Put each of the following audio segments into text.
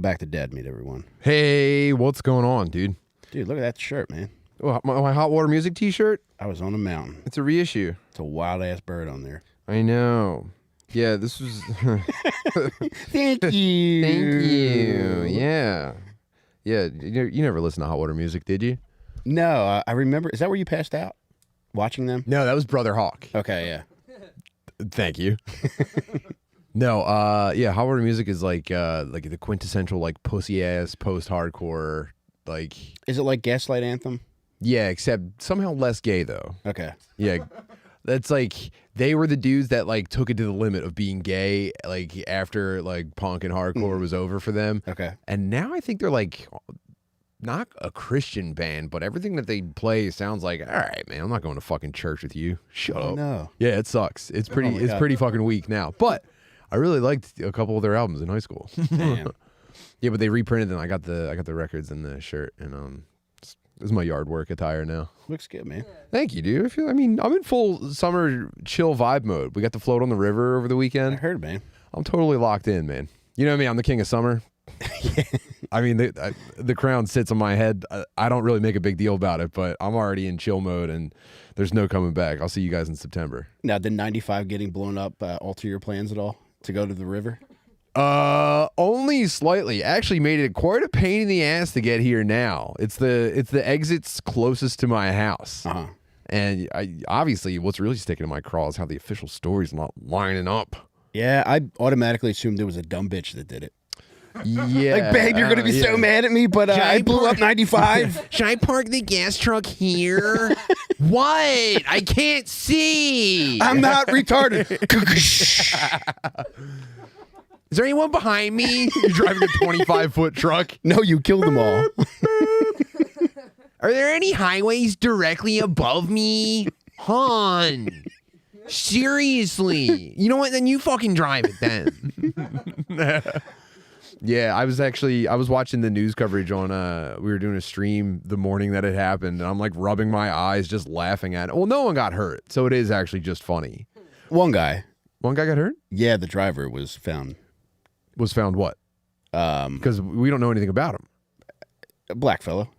back to Dead Meat, everyone. Hey, what's going on, dude? Dude, look at that shirt, man. Oh, my Hot Water Music t-shirt? I was on a mountain. It's a reissue. It's a wild-ass bird on there. I know. Yeah, this was... Thank you. Thank you. Yeah. Yeah, you never listened to Hot Water Music, did you? No, I remember. Is that where you passed out? Watching them? No, that was Brother Hawk. Okay, yeah. Thank you. No, yeah, Hot Water Music is like the quintessential like pussy-ass post-hardcore, like... Is it like Gaslight Anthem? Yeah, except somehow less gay, though. Okay. Yeah. That's like they were the dudes that like took it to the limit of being gay, like after like punk and hardcore was over for them. Okay. And now I think they're like not a Christian band, but everything that they play sounds like, all right, man, I'm not going to fucking church with you. Shut up. No. Yeah, it sucks. It's pretty. It's God. pretty fucking weak now. But I really liked a couple of their albums in high school. Damn. Yeah, but they reprinted them. I got the records and the shirt, and this is my yard work attire now. Looks good, man. Thank you, dude. I'm in full summer chill vibe mode. We got to float on the river over the I weekend. heard, man. I'm totally locked in, man. You know what I mean? I'm the king of summer. I mean, the crown sits on my head. I don't really make a big deal about it, but I'm already in chill mode, and there's no coming back. I'll see you guys in September. Now, did 95 getting blown up alter your plans at all to go to the river? Only slightly. Actually made it quite a pain in the ass to get here now. It's the exits closest to my house. Uh-huh. And obviously what's really sticking to my craw is how the official story's not lining up. Yeah, I automatically assumed it was a dumb bitch that did it. Yeah. Like, babe, you're going to be so mad at me, but I blew up 95. Should I park the gas truck here? What? I can't see. I'm not retarded. Is there anyone behind me? You're driving a 25-foot truck. No, you killed them all. Are there any highways directly above me? Hon. Seriously. You know what? Then you fucking drive it then. Yeah, I was watching the news coverage on we were doing a stream the morning that it happened, and I'm like rubbing my eyes just laughing at it. Well, no one got hurt, so it is actually just funny. One guy got hurt? Yeah, the driver was found. Was found what? Because we don't know anything about him. A black fellow.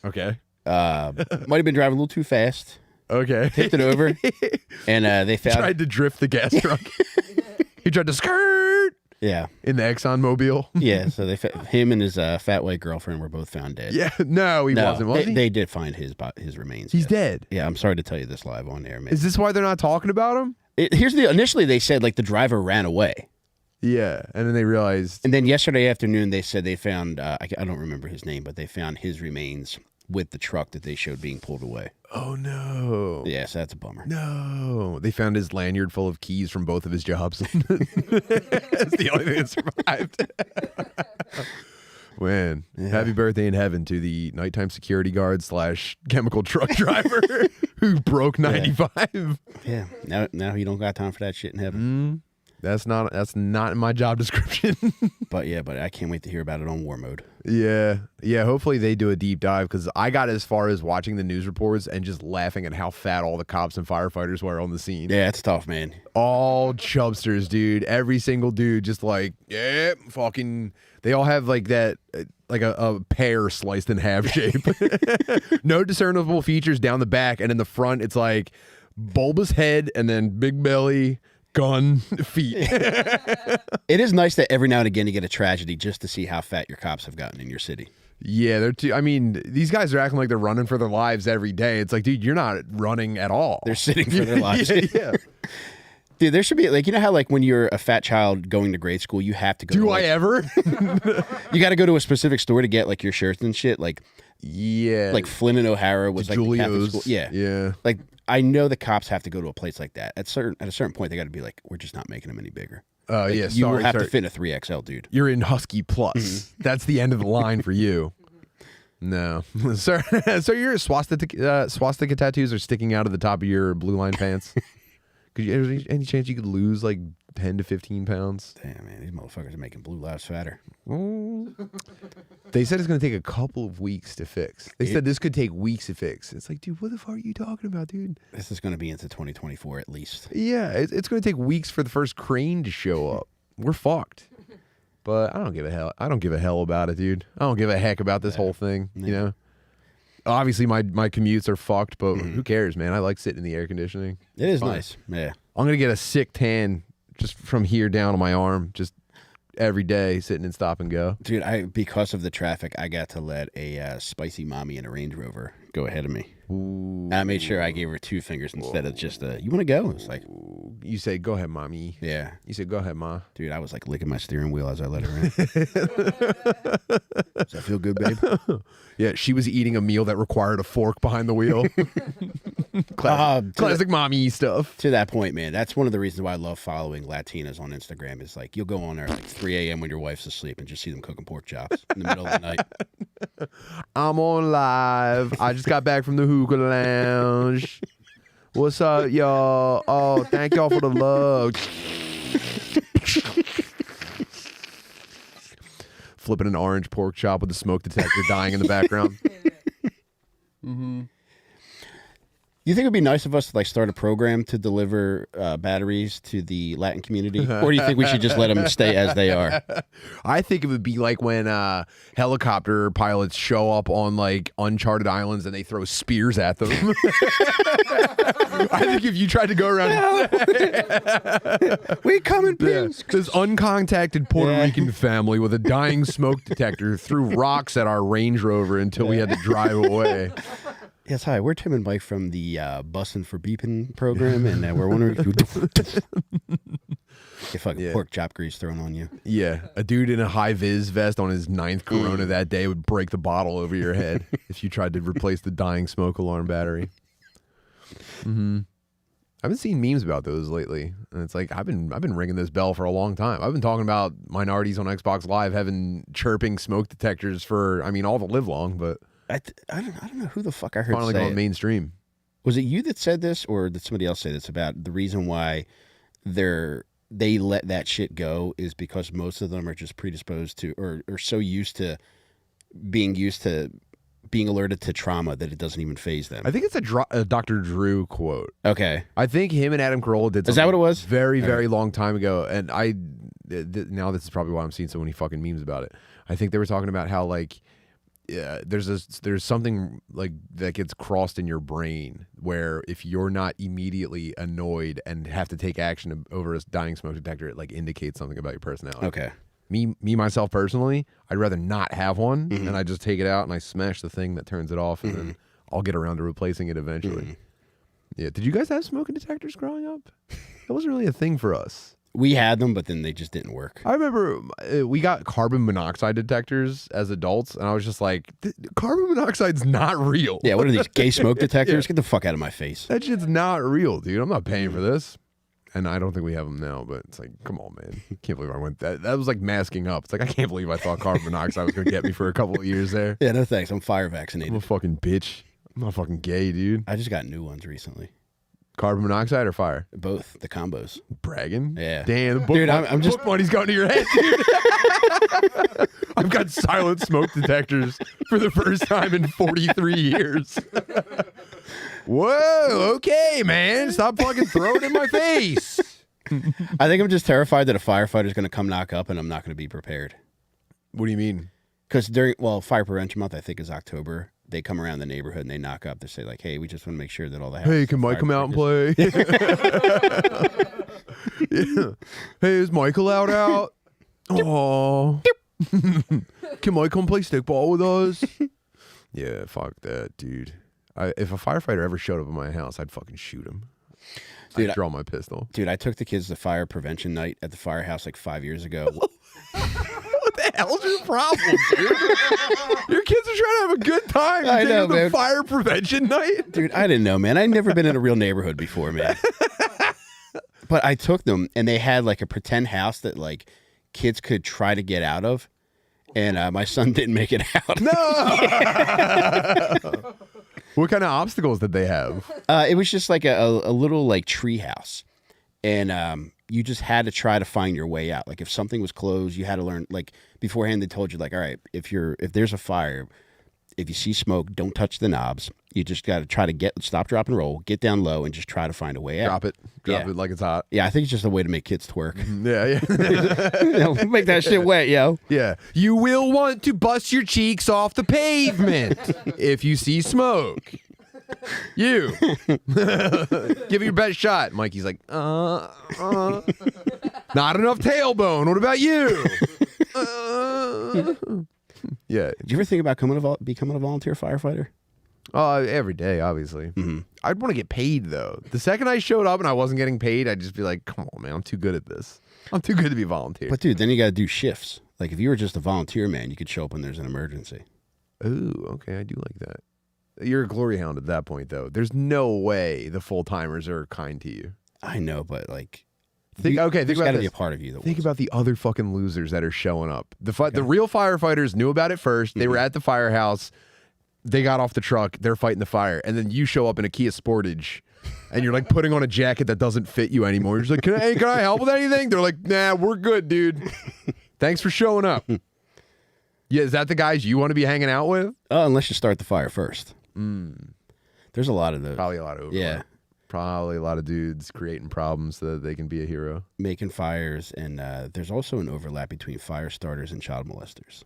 Okay. Might have been driving a little too fast. Okay. Tipped it over, and they found. Tried to drift the gas truck. He tried to skirt. Yeah. In the Exxon Mobile. Yeah. So him and his fat white girlfriend were both found dead. Yeah. No, he wasn't. Was he? They did find his remains. He's dead. Yeah. I'm sorry to tell you this live on air, man. Is this why they're not talking about him? Initially they said like the driver ran away. Yeah, and then they realized. And then yesterday afternoon they said they found I don't remember his name, but they found his remains with the truck that they showed being pulled away. Oh no! Yeah, so that's a bummer. No, they found his lanyard full of keys from both of his jobs. That's the only thing that survived. Man, yeah. Happy birthday in heaven to the nighttime security guard / chemical truck driver who broke 95. Yeah, now you don't got time for that shit in heaven. That's not in my job description. But I can't wait to hear about it on War Mode. Yeah. Hopefully they do a deep dive, because I got as far as watching the news reports and just laughing at how fat all the cops and firefighters were on the scene. Yeah, it's tough, man. All chubsters, dude. Every single dude, just like, yeah, fucking. They all have like that, like a pear sliced in half shape. No discernible features down the back, and in the front, it's like bulbous head and then big belly. Gun, feet. It is nice that every now and again you get a tragedy just to see how fat your cops have gotten in your city. Yeah, I mean, these guys are acting like they're running for their lives every day. It's like, dude, you're not running at all. They're sitting for their lives. Yeah. Dude, there should be, like, you know how, like, when you're a fat child going to grade school, you have to go. Do I ever? You got to go to a specific store to get, like, your shirts and shit. Like, yeah. Like, Flynn and O'Hara was, like, the Catholic school. Yeah. Yeah. Like, I know the cops have to go to a place like that. At a certain point, they got to be like, we're just not making them any bigger. Oh, like, yeah. You will have to fit in a 3XL, dude. You're in Husky Plus. That's the end of the line for you. No. Sir, so your swastika tattoos are sticking out of the top of your blue line pants? Any chance you could lose like 10 to 15 pounds? Damn, man, these motherfuckers are making blue lives fatter. They said it's going to take a couple of weeks to fix. They said this could take weeks to fix. It's like, dude, what the fuck are you talking about, dude? This is going to be into 2024 at least. Yeah, it's going to take weeks for the first crane to show up. We're fucked. But I don't give a hell. I don't give a hell about it, dude. I don't give a heck about this whole thing. Yeah. You know. Obviously, my commutes are fucked, but who cares, man? I like sitting in the air conditioning. It is nice. Yeah. I'm gonna get a sick tan just from here down on my arm, just every day, sitting and stop and go. Dude, because of the traffic, I got to let a spicy mommy in a Range Rover go ahead of me. Ooh. I made sure I gave her 2 fingers instead of just you want to go? It's like, You say, go ahead, mommy. yeah. You said, go ahead, ma. Dude, I was like licking my steering wheel as I let her in. Does that feel good, babe? Yeah, she was eating a meal that required a fork behind the wheel. Classic mommy stuff. To that point, man, that's one of the reasons why I love following Latinas on Instagram. Is like you'll go on there at like 3 a.m. when your wife's asleep and just see them cooking pork chops in the middle of the night. I'm on live. I just got back from the hookah lounge. What's up, y'all? Oh, thank y'all for the love. Flipping an orange pork chop with a smoke detector dying in the background. You think it'd be nice of us to like start a program to deliver batteries to the Latin community, or do you think we should just let them stay as they are? I think it would be like when helicopter pilots show up on like uncharted islands and they throw spears at them. I think if you tried to go around, We come in peace. this uncontacted Puerto Rican family with a dying smoke detector threw rocks at our Range Rover until we had to drive away. Yes, hi. We're Tim and Mike from the Bussin' for Beepin' program, and we're wondering if you get fucking pork chop grease thrown on you. Yeah, a dude in a high-vis vest on his 9th Corona that day would break the bottle over your head if you tried to replace the dying smoke alarm battery. I've been seeing memes about those lately, and it's like I've been ringing this bell for a long time. I've been talking about minorities on Xbox Live having chirping smoke detectors for, all the live long, but I don't know who the fuck I heard finally say going it. mainstream. Was it you that said this, or did somebody else say this about the reason why they let that shit go is because most of them are just predisposed to or so used to being alerted to trauma that it doesn't even phase them. I think it's a Dr. Drew quote. Okay. I think him and Adam Carolla did something Is that what it was? very long time ago, and now this is probably why I'm seeing so many fucking memes about it. I think they were talking about how like there's something like that gets crossed in your brain where if you're not immediately annoyed and have to take action over a dying smoke detector, it like indicates something about your personality. Okay. Me myself personally, I'd rather not have one, and I just take it out and I smash the thing that turns it off, and then I'll get around to replacing it eventually. Yeah. Did you guys have smoking detectors growing up? That wasn't really a thing for us. We had them, but then they just didn't work. I remember we got carbon monoxide detectors as adults, and I was just like, carbon monoxide's not real. Yeah, what are these, gay smoke detectors? Get the fuck out of my face. That shit's not real, dude. I'm not paying for this. And I don't think we have them now, but it's like, come on, man. Can't believe I went that. That was like masking up. It's like, I can't believe I thought carbon monoxide was going to get me for a couple of years there. Yeah, no thanks. I'm fire I'm vaccinated. a fucking bitch. I'm not fucking gay, dude. I just got new ones recently. Carbon monoxide or fire? Both, the combos. Bragging? Yeah. Damn, the book, Dude, I'm just... book money's going to your head, dude. I've got silent smoke detectors for the first time in 43 years. Whoa, okay, man. Stop fucking throwing it in my face. I think I'm just terrified that a firefighter's going to come knock up and I'm not going to be prepared. What do you mean? Because Fire Prevention Month, I think, is October. They come around the neighborhood and they knock up. They say, like, hey, we just want to make sure that all the houses... Hey, can Mike come out and play? Yeah. Hey, is Michael out? Oh. Can Mike come play stickball with us? Yeah, fuck that, dude. If a firefighter ever showed up at my house, I'd fucking shoot him. Dude, I'd draw my pistol. Dude, I took the kids to fire prevention night at the firehouse like 5 years ago. What the hell's your problem, dude? Your kids are trying to have a good time. I know, the man. Fire prevention night? Dude, I didn't know, man. I'd never been in a real neighborhood before, man. But I took them, and they had like a pretend house that like kids could try to get out of, and my son didn't make it out. No. What kind of obstacles did they have? It was just like a little like tree house, and you just had to try to find your way out. Like if something was closed, you had to learn. Like beforehand, they told you like, all right, if there's a fire, if you see smoke, don't touch the knobs. You just got to try to stop, drop, and roll, get down low, and just try to find a way out. Drop it like it's hot. Yeah, I think it's just a way to make kids twerk. Yeah. Make that shit wet, yo. Yeah. You will want to bust your cheeks off the pavement if you see smoke. You. Give it your best shot. Mikey's like, not enough tailbone. What about you? Yeah. Did you ever think about becoming a volunteer firefighter? Every day, obviously. I'd want to get paid, though. The second I showed up and I wasn't getting paid, I'd just be like, come on, man, I'm too good at this. I'm too good to be a volunteer. But, dude, then you got to do shifts. Like, if you were just a volunteer, man, you could show up when there's an emergency. Ooh, okay, I do like that. You're a glory hound at that point, though. There's no way the full-timers are kind to you. I know, but, like... Think about got to this. be a part of you. Think about the other fucking losers that are showing up. The real firefighters knew about it first. They were at the firehouse. They got off the truck. They're fighting the fire. And then you show up in a Kia Sportage and you're like putting on a jacket that doesn't fit you anymore. You're just like, can I help with anything? They're like, nah, we're good, dude. Thanks for showing up. Yeah, is that the guys you want to be hanging out with? Unless you start the fire first. There's a lot of those. Probably a lot of overlap. Yeah. Probably a lot of dudes creating problems so that they can be a hero. Making fires, and there's also an overlap between fire starters and child molesters.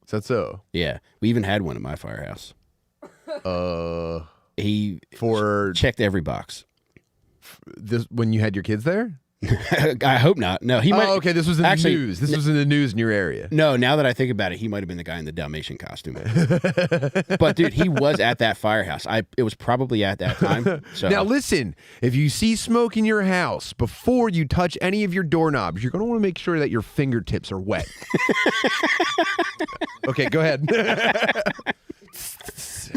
Is that so? Yeah. We even had one at my firehouse. He checked every box. This when you had your kids there? I hope not. No, he might. Oh, okay. This was in the news. This was in the news in your area. No, now that I think about it, he might have been the guy in the Dalmatian costume. But dude, he was at that firehouse. It was probably at that time. So. Now listen, if you see smoke in your house before you touch any of your doorknobs, you're going to want to make sure that your fingertips are wet. Okay, go ahead.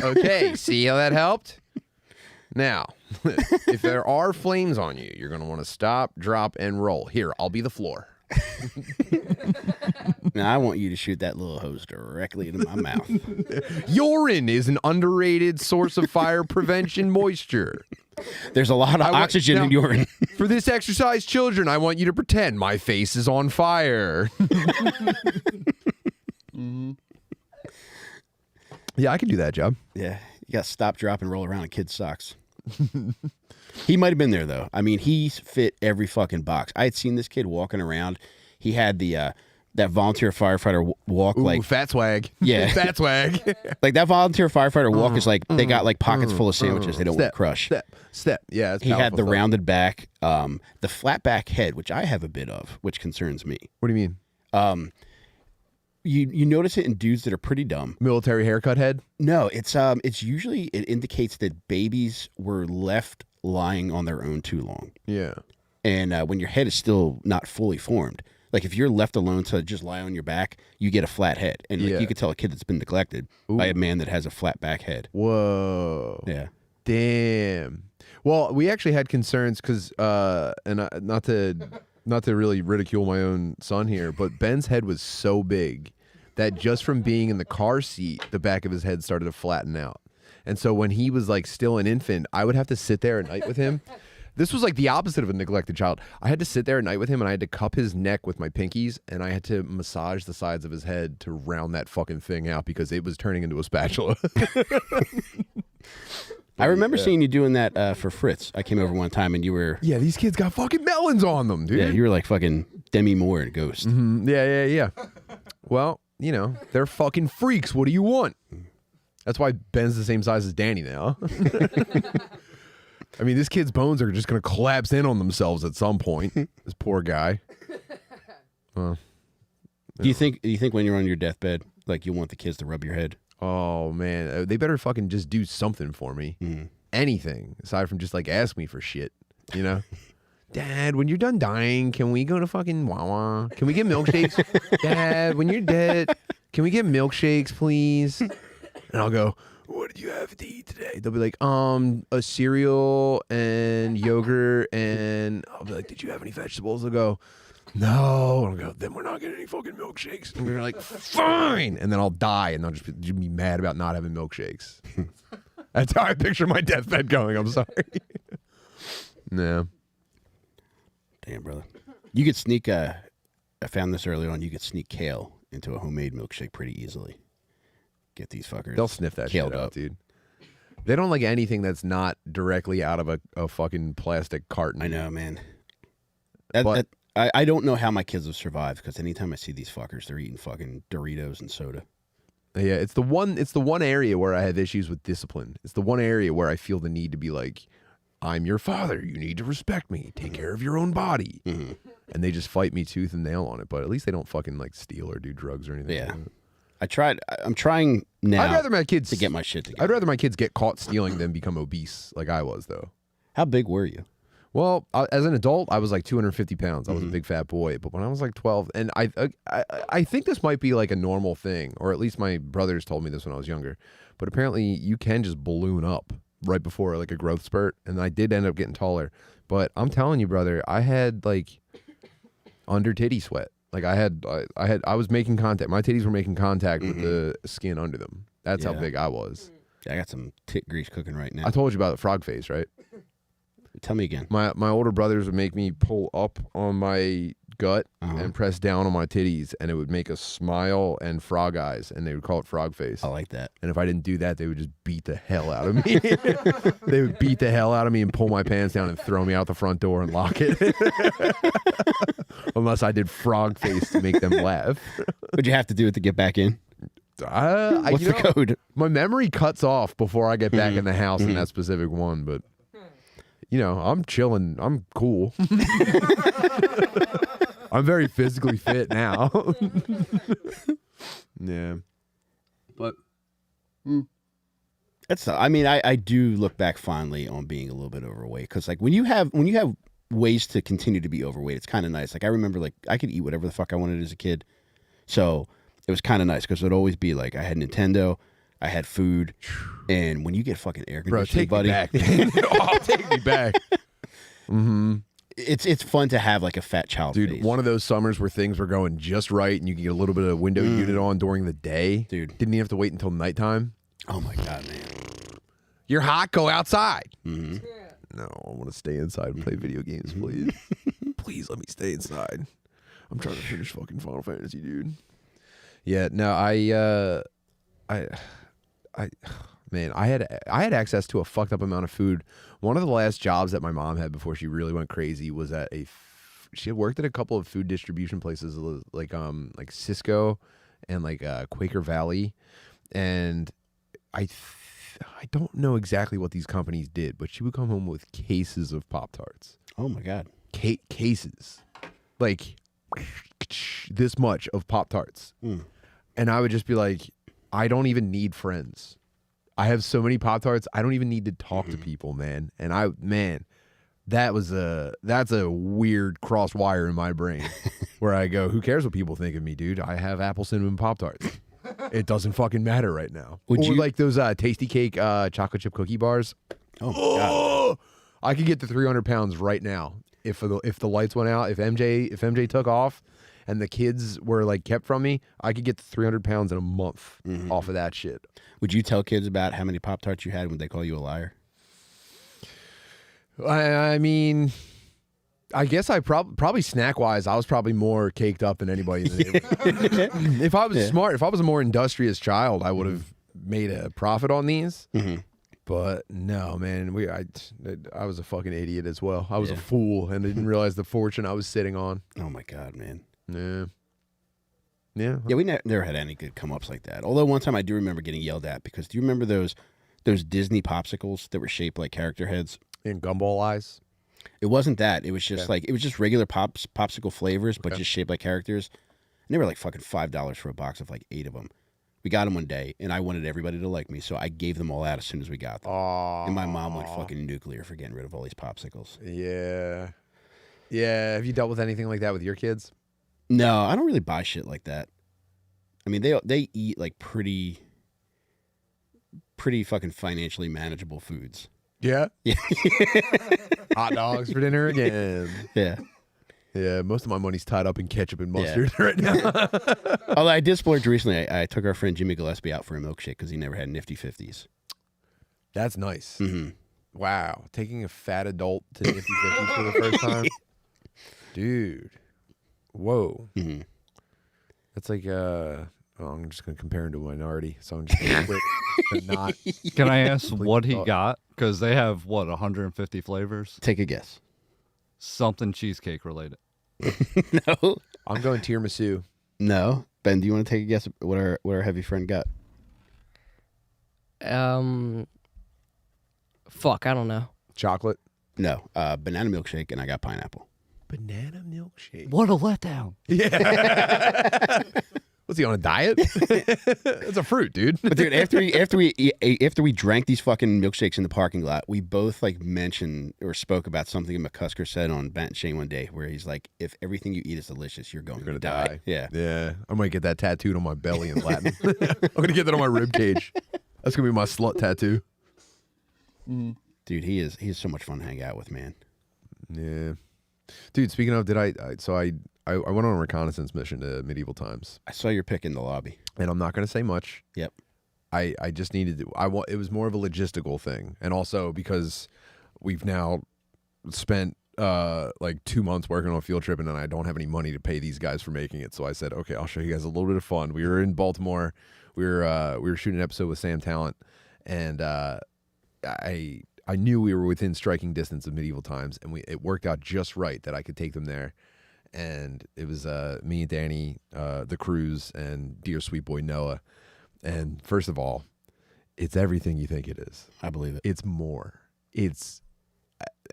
Okay, see how that helped? Now, if there are flames on you, you're going to want to stop, drop, and roll. Here, I'll be the floor. Now, I want you to shoot that little hose directly into my mouth. Urine is an underrated source of fire prevention moisture. There's a lot of oxygen in urine. For this exercise, children, I want you to pretend my face is on fire. Yeah, I can do that job. Yeah, you got to stop, drop, and roll around in kids' socks. He might have been there, though. I mean, he fit every fucking box. I had seen this kid walking around. He had the that volunteer firefighter walk. Ooh, like fat swag. Yeah. Fat swag. Like that volunteer firefighter walk is like they got like pockets full of sandwiches they don't want to crush. Step. Yeah, he had the rounded back, the flat back head, which I have a bit of, which concerns me. What do you mean? You notice it in dudes that are pretty dumb. Military haircut head? No, it's usually it indicates that babies were left lying on their own too long. Yeah. And when your head is still not fully formed, like if you're left alone to just lie on your back, you get a flat head. And like, you could tell a kid that's been neglected by a man that has a flat back head. Whoa. Yeah. Damn. Well, we actually had concerns because, not to really ridicule my own son here, but Ben's head was so big that just from being in the car seat, the back of his head started to flatten out. And so when he was like still an infant, I would have to sit there at night with him. This was like the opposite of a neglected child. I had to sit there at night with him and I had to cup his neck with my pinkies and I had to massage the sides of his head to round that fucking thing out because it was turning into a spatula. I remember seeing you doing that for Fritz. I came over one time and you were... Yeah, these kids got fucking melons on them, dude. Yeah, you were like fucking Demi Moore in Ghost. Mm-hmm. Yeah. Well, you know, they're fucking freaks. What do you want? That's why Ben's the same size as Danny now. I mean, this kid's bones are just going to collapse in on themselves at some point. This poor guy. Do you think when you're on your deathbed, like you want the kids to rub your head? Oh, man. They better fucking just do something for me. Anything, aside from just, like, ask me for shit, you know? Dad, when you're done dying, can we go to fucking Wawa? Can we get milkshakes? Dad, when you're dead, can we get milkshakes, please? And I'll go, what did you have to eat today? They'll be like, a cereal and yogurt, and I'll be like, did you have any vegetables? They'll go, no. And I'll go, then we're not getting any fucking milkshakes. And they're like, fine. And then I'll die, and they'll just be mad about not having milkshakes. That's how I picture my deathbed going. I'm sorry. No. Damn, brother. You could sneak, I found this early on, you could sneak kale into a homemade milkshake pretty easily. get these fuckers. They'll sniff that shit killed out, up. dude. They don't like anything that's not directly out of a fucking plastic carton. I know, man. But- I don't know how my kids have survived because anytime I see these fuckers, they're eating fucking Doritos and soda. Yeah, it's the one area where I have issues with discipline. It's the one area where I feel the need to be like, I'm your father. You need to respect me. Take care of your own body. Mm-hmm. And they just fight me tooth and nail on it. But at least they don't fucking like steal or do drugs or anything. Yeah. Like that. I'm trying now I'd rather my kids to get my shit together. I'd rather my kids get caught stealing than become obese like I was, though. How big were you? Well, as an adult, I was like 250 pounds. I was Mm-hmm. a big fat boy. But when I was like 12, and I think this might be like a normal thing, or at least my brothers told me this when I was younger. But apparently, you can just balloon up right before like a growth spurt, and I did end up getting taller. But I'm telling you, brother, I had like under titty sweat. Like I was making contact. My titties were making contact with the skin under them. That's how Yeah. big I was. Yeah, I got some tit grease cooking right now. I told you about the frog face, right? Tell me again. My older brothers would make me pull up on my gut and press down on my titties, and it would make us smile and frog eyes, and they would call it frog face. I like that. And if I didn't do that, they would just beat the hell out of me. They would beat the hell out of me and pull my pants down and throw me out the front door and lock it. Unless I did frog face to make them laugh. What'd you have to do it to get back in? What's You the know, code? my memory cuts off before I get back in the house in that specific one, but you know, I'm chilling. I'm cool. I'm very physically fit now. Yeah. But That's. I mean, I do look back fondly on being a little bit overweight because, like, when you have ways to continue to be overweight, it's kind of nice. Like, I remember, like, I could eat whatever the fuck I wanted as a kid, so it was kind of nice because it would always be like I had Nintendo, I had food, and when you get fucking air bro, conditioning, take buddy, me back. Oh, take me back. Mm-hmm. it's fun to have like a fat child Dude, face. one of those summers where things were going just right and you could get a little bit of window unit on during the day. Dude. Didn't even have to wait until nighttime. Oh my god, man. You're hot, go outside. Mm-hmm. No, I want to stay inside and play video games, please. Please let me stay inside. I'm trying to finish fucking Final Fantasy, dude. Yeah, no, man, I had access to a fucked up amount of food. One of the last jobs that my mom had before she really went crazy was at she had worked at a couple of food distribution places like Cisco and like Quaker Valley, and I don't know exactly what these companies did, but she would come home with cases of Pop-Tarts. Oh my god. Cases, like this much of Pop-Tarts. And I would just be like, I don't even need friends. I have so many Pop-Tarts. I don't even need to talk to people, man. And that's a weird cross wire in my brain where I go, who cares what people think of me, dude? I have apple cinnamon Pop-Tarts. It doesn't fucking matter right now. Would you like those Tasty Cake chocolate chip cookie bars? Oh my god. I could get to 300 pounds right now if the lights went out. If MJ took off, and the kids were like kept from me, I could get to 300 pounds in a month off of that shit. Would you tell kids about how many Pop-Tarts you had when they call you a liar? I mean, I guess I probably snack wise, I was probably more caked up than anybody in the neighborhood. If I was smart, if I was a more industrious child, I would have made a profit on these. But no, man, I was a fucking idiot as well. I was a fool and I didn't realize the fortune I was sitting on. Oh my god, man. Yeah. Yeah. Yeah, we never had any good come-ups like that. Although one time I do remember getting yelled at because do you remember those Disney popsicles that were shaped like character heads? And gumball eyes. It wasn't that. It was just like, it was just regular popsicle flavors, but just shaped like characters. And they were like fucking $5 for a box of like 8 of them. We got them one day, and I wanted everybody to like me, so I gave them all out as soon as we got them. And my mom went fucking nuclear for getting rid of all these popsicles. Yeah. Yeah. Have you dealt with anything like that with your kids? No, I don't really buy shit like that. I mean, they eat like pretty fucking financially manageable foods. Yeah. Hot dogs for dinner again. Yeah. Yeah, most of my money's tied up in ketchup and mustard right now. Although I did splurge recently. I took our friend Jimmy Gillespie out for a milkshake because he never had Nifty 50s. That's nice. Wow. Taking a fat adult to Nifty 50s for the first time. Dude. Whoa. That's like Oh, I'm just going to compare him to a minority, so I'm just going to quit and not. Can I ask what he thought. got? Because they have, 150 flavors? Take a guess. Something cheesecake related. No. I'm going tiramisu. No. Ben, do you want to take a guess at what our heavy friend got? Fuck, I don't know. Chocolate. No. Banana milkshake, and I got pineapple. Banana milkshake. What a letdown. Yeah. Was he on a diet? It's a fruit, dude. But dude, after we drank these fucking milkshakes in the parking lot, we both like mentioned or spoke about something McCusker said on Bent and Shane one day, where he's like, "If everything you eat is delicious, you're going to die." Yeah, Yeah. I might get that tattooed on my belly in Latin. I'm gonna get that on my rib cage. That's gonna be my slut tattoo. dude, he is so much fun to hang out with, man. Yeah. Dude, speaking of, I went on a reconnaissance mission to medieval times, I saw your pic in the lobby. and I'm not gonna say much. Yep. I just needed to. It was more of a logistical thing, and also because we've now spent like 2 months working on a field trip, and then I don't have any money to pay these guys for making it. So I said, okay, I'll show you guys a little bit of fun. We were in Baltimore. We were shooting an episode with Sam Talent, and I knew we were within striking distance of medieval times, and it worked out just right that I could take them there. And it was me and Danny, the Cruz, and dear sweet boy Noah. And first of all, it's everything you think it is. I believe it. It's more.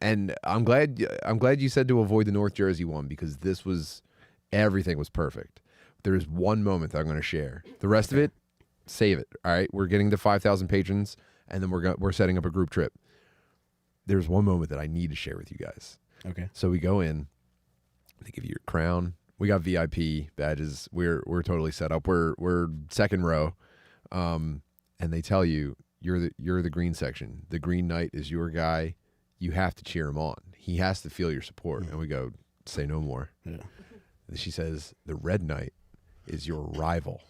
And I'm glad you said to avoid the North Jersey one, because everything was perfect. There's one moment that I'm going to share. The rest of it, save it. All right, we're getting to 5,000 patrons, and then we're setting up a group trip. There's one moment that I need to share with you guys. Okay. So we go in. They give you your crown. We got VIP badges. We're totally set up. We're second row, and they tell you you're the green section. The Green Knight is your guy. You have to cheer him on. He has to feel your support. And we go, say no more. Yeah. And she says the Red Knight is your rival,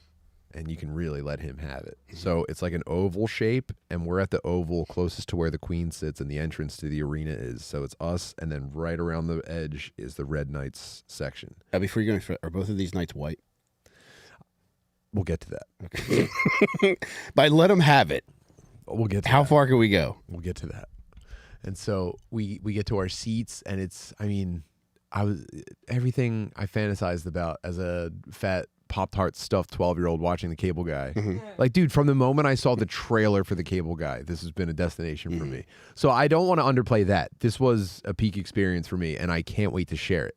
and you can really let him have it. So it's like an oval shape, and we're at the oval closest to where the queen sits and the entrance to the arena is. So it's us, and then right around the edge is the Red Knights section. Before you go, are both of these knights white? We'll get to that. Okay. But let them have it. We'll get to How that. far can we go? We'll get to that. And so we get to our seats, and everything I fantasized about as a fat Pop-Tart stuffed 12-year-old watching the Cable Guy. Mm-hmm. Like, dude, from the moment I saw the trailer for the Cable Guy, this has been a destination for me. So I don't want to underplay that. This was a peak experience for me, and I can't wait to share it.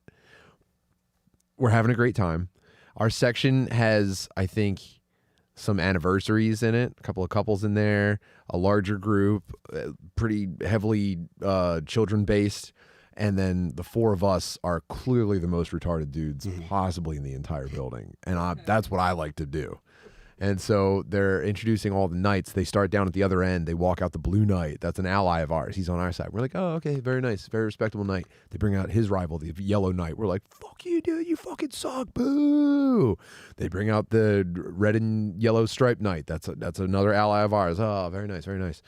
We're having a great time. Our section has, I think, some anniversaries in it, a couple of couples in there, a larger group, pretty heavily children-based. And then the four of us are clearly the most retarded dudes possibly in the entire building. And that's what I like to do. And so they're introducing all the knights. They start down at the other end. They walk out the Blue Knight. That's an ally of ours. He's on our side. We're like, oh, okay, very nice, very respectable knight. They bring out his rival, the Yellow Knight. We're like, fuck you, dude. You fucking suck. Boo. They bring out the red and yellow striped knight. That's another ally of ours. Oh, very nice, very nice.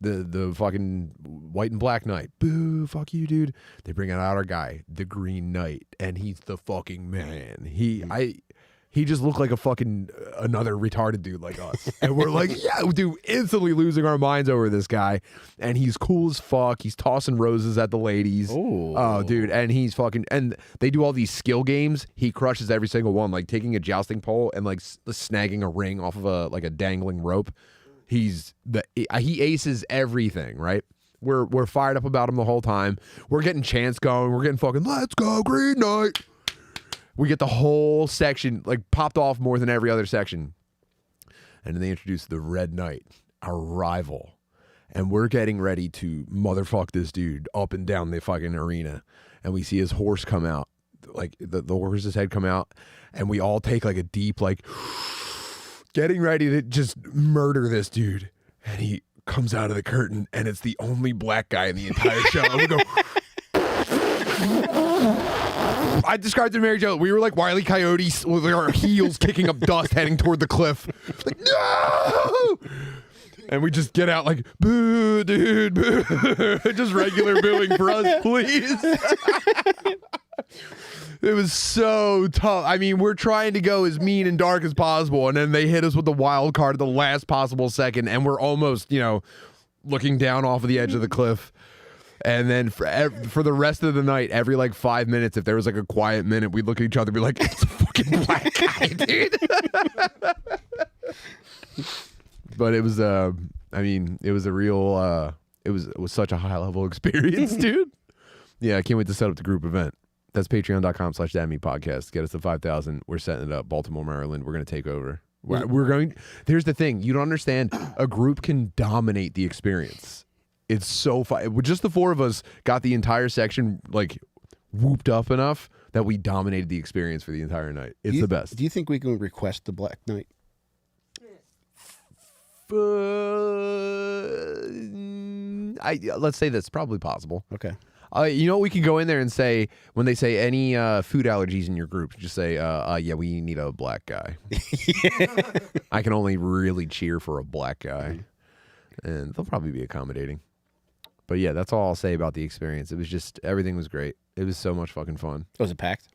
The fucking white and black knight. Boo, fuck you, dude. They bring out our guy, the Green Knight, and he's the fucking man. He just looked like a fucking another retarded dude like us. And we're like, yeah, dude, instantly losing our minds over this guy. And he's cool as fuck. He's tossing roses at the ladies. Oh, dude. And he's fucking, and they do all these skill games. He crushes every single one, like taking a jousting pole and like snagging a ring off of a dangling rope. He aces everything, right? We're fired up about him the whole time. We're getting chants going. We're getting fucking, let's go Green Knight. We get the whole section like popped off more than every other section. And then they introduce the Red Knight, our rival. And we're getting ready to motherfuck this dude up and down the fucking arena. And we see his horse come out, like the horse's head come out. And we all take like a deep, like, getting ready to just murder this dude. And he comes out of the curtain, and it's the only black guy in the entire show. And we go, I described it to Mary Jo. We were like Wile E. Coyotes with our heels kicking up dust heading toward the cliff. Like, no! And we just get out like, boo, dude, boo. Just regular booing for us, please. It was so tough. I mean, we're trying to go as mean and dark as possible, and then they hit us with the wild card at the last possible second, and we're almost, looking down off of the edge of the cliff. And then for the rest of the night, every like 5 minutes, if there was like a quiet minute, we'd look at each other and be like, it's a fucking black guy, dude. But it was, it was a real, it was such a high level experience, dude. Yeah, I can't wait to set up the group event. That's patreon.com/dadmeatpodcast. Get us to 5,000. We're setting it up. Baltimore, Maryland. We're going to take over. We're going. Here's the thing. You don't understand. A group can dominate the experience. It's so fun. Just the four of us got the entire section like whooped up enough that we dominated the experience for the entire night. It's the best. Do you think we can request the Black Knight? Let's say that's probably possible. Okay. We can go in there and say, when they say any food allergies in your group, just say, yeah, we need a black guy. I can only really cheer for a black guy. And they'll probably be accommodating. But yeah, that's all I'll say about the experience. It was just, everything was great. It was so much fucking fun. Oh, was it packed?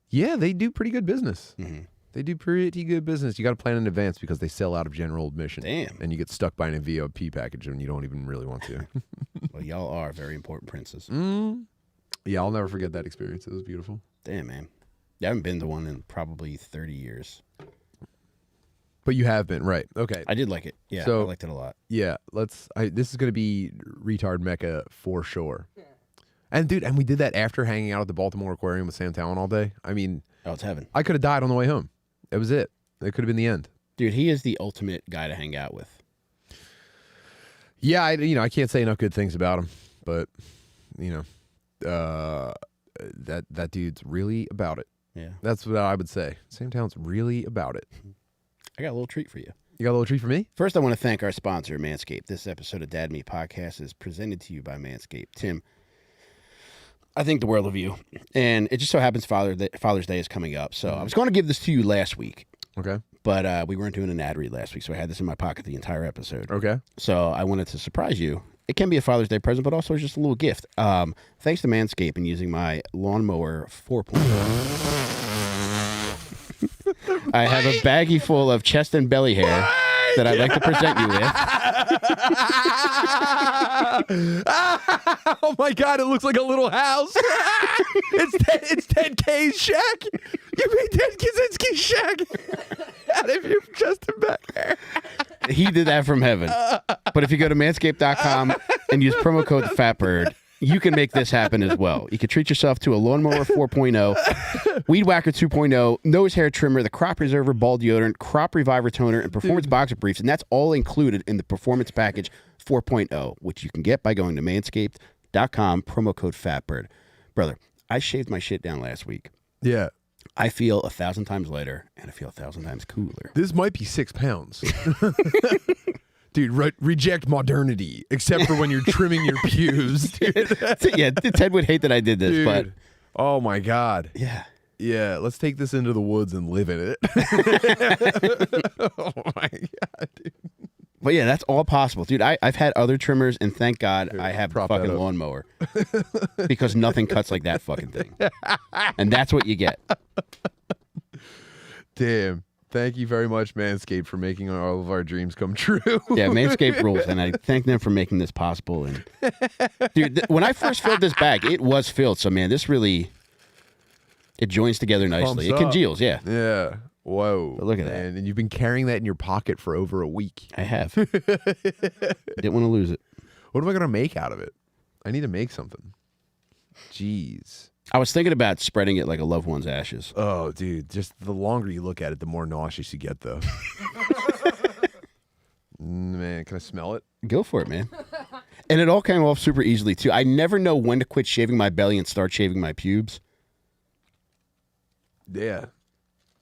Yeah, they do pretty good business. Mm-hmm. They do pretty good business. You got to plan in advance because they sell out of general admission. Damn. And you get stuck by an VIP package and you don't even really want to. Well, y'all are very important princes. Yeah, I'll never forget that experience. It was beautiful. Damn, man. I haven't been to one in probably 30 years. But you have been, right. Okay. I did like it. Yeah, So- I liked it a lot. Yeah, this is going to be retard mecca for sure. And dude, we did that after hanging out at the Baltimore Aquarium with Sam Talon all day. I mean, Oh, it's heaven. I could have died on the way home. That was it. It could have been the end. Dude, he is the ultimate guy to hang out with. Yeah, I can't say enough good things about him, but that dude's really about it. Yeah. That's what I would say. Sam Talon's really about it. I got a little treat for you. You got a little treat for me? First, I want to thank our sponsor, Manscape. This episode of Dad Meat Podcast is presented to you by Manscaped. Tim, I think the world of you. And it just so happens Father's Day is coming up. So I was going to give this to you last week, Okay. but we weren't doing an ad read last week, so I had this in my pocket the entire episode. Okay. So I wanted to surprise you. It can be a Father's Day present, but also just a little gift. Thanks to Manscaped and using my lawnmower 4.0. I have a baggie full of chest and belly hair that I'd like to present you with. Oh my God! It looks like a little house. It's Ted K's shack. You made Ted Kaczynski's shack out of your chest and back hair. He did that from heaven. But if you go to manscaped.com and use promo code FATBIRD, you can make this happen as well. You can treat yourself to a lawnmower 4.0, weed whacker 2.0, nose hair trimmer, the crop preserver ball deodorant, crop reviver toner, and performance boxer briefs. And that's all included in the performance package 4.0, which you can get by going to manscaped.com, promo code FATBIRD. Brother, I shaved my shit down last week. Yeah. I feel 1,000 times lighter, and I feel 1,000 times cooler. This might be 6 pounds. Dude, reject modernity, except for when you're trimming your pubes. Dude. Yeah, Ted would hate that I did this, Dude. but Oh my God. yeah. Yeah, let's take this into the woods and live in it. Oh my God, dude. But yeah, that's all possible. Dude, I've had other trimmers, and thank God I have the prop that fucking up. lawnmower. Because nothing cuts like that fucking thing. And that's what you get. Damn. Thank you very much, Manscaped, for making all of our dreams come true. Yeah, Manscaped rules, and I thank them for making this possible. And dude, when I first filled this bag, it was filled. So man, this really, it joins together nicely. It Pumps up. congeals, yeah. Yeah. Whoa. But look at that. And you've been carrying that in your pocket for over a week. I have. Didn't want to lose it. What am I going to make out of it? I need to make something. Jeez. I was thinking about spreading it like a loved one's ashes. Oh, dude. Just the longer you look at it, the more nauseous you get, though. Man, can I smell it? Go for it, man. And it all came off super easily, too. I never know when to quit shaving my belly and start shaving my pubes. Yeah.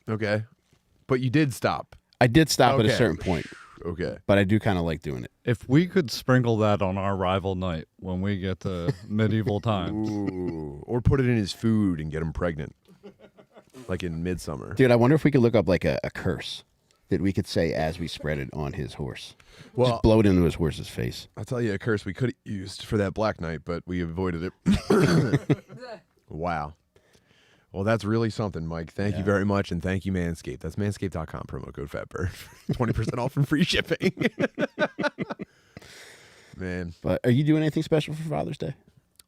Okay. But you did stop. I did stop at a Okay. certain point, Okay. but I do kind of like doing it. If we could sprinkle that on our rival night when we get to medieval times. Ooh. Or put it in his food and get him pregnant. Like in Midsummer. Dude, I wonder if we could look up like a curse that we could say as we spread it on his horse. Well, Just blow it into his horse's face. I'll tell you a curse we could have used for that Black Knight, but we avoided it. Wow. Well, that's really something, Mike. Thank you very much, and thank you, Manscaped. That's manscaped.com, promo code FATBIRD. 20% off and free shipping. Man. But are you doing anything special for Father's Day?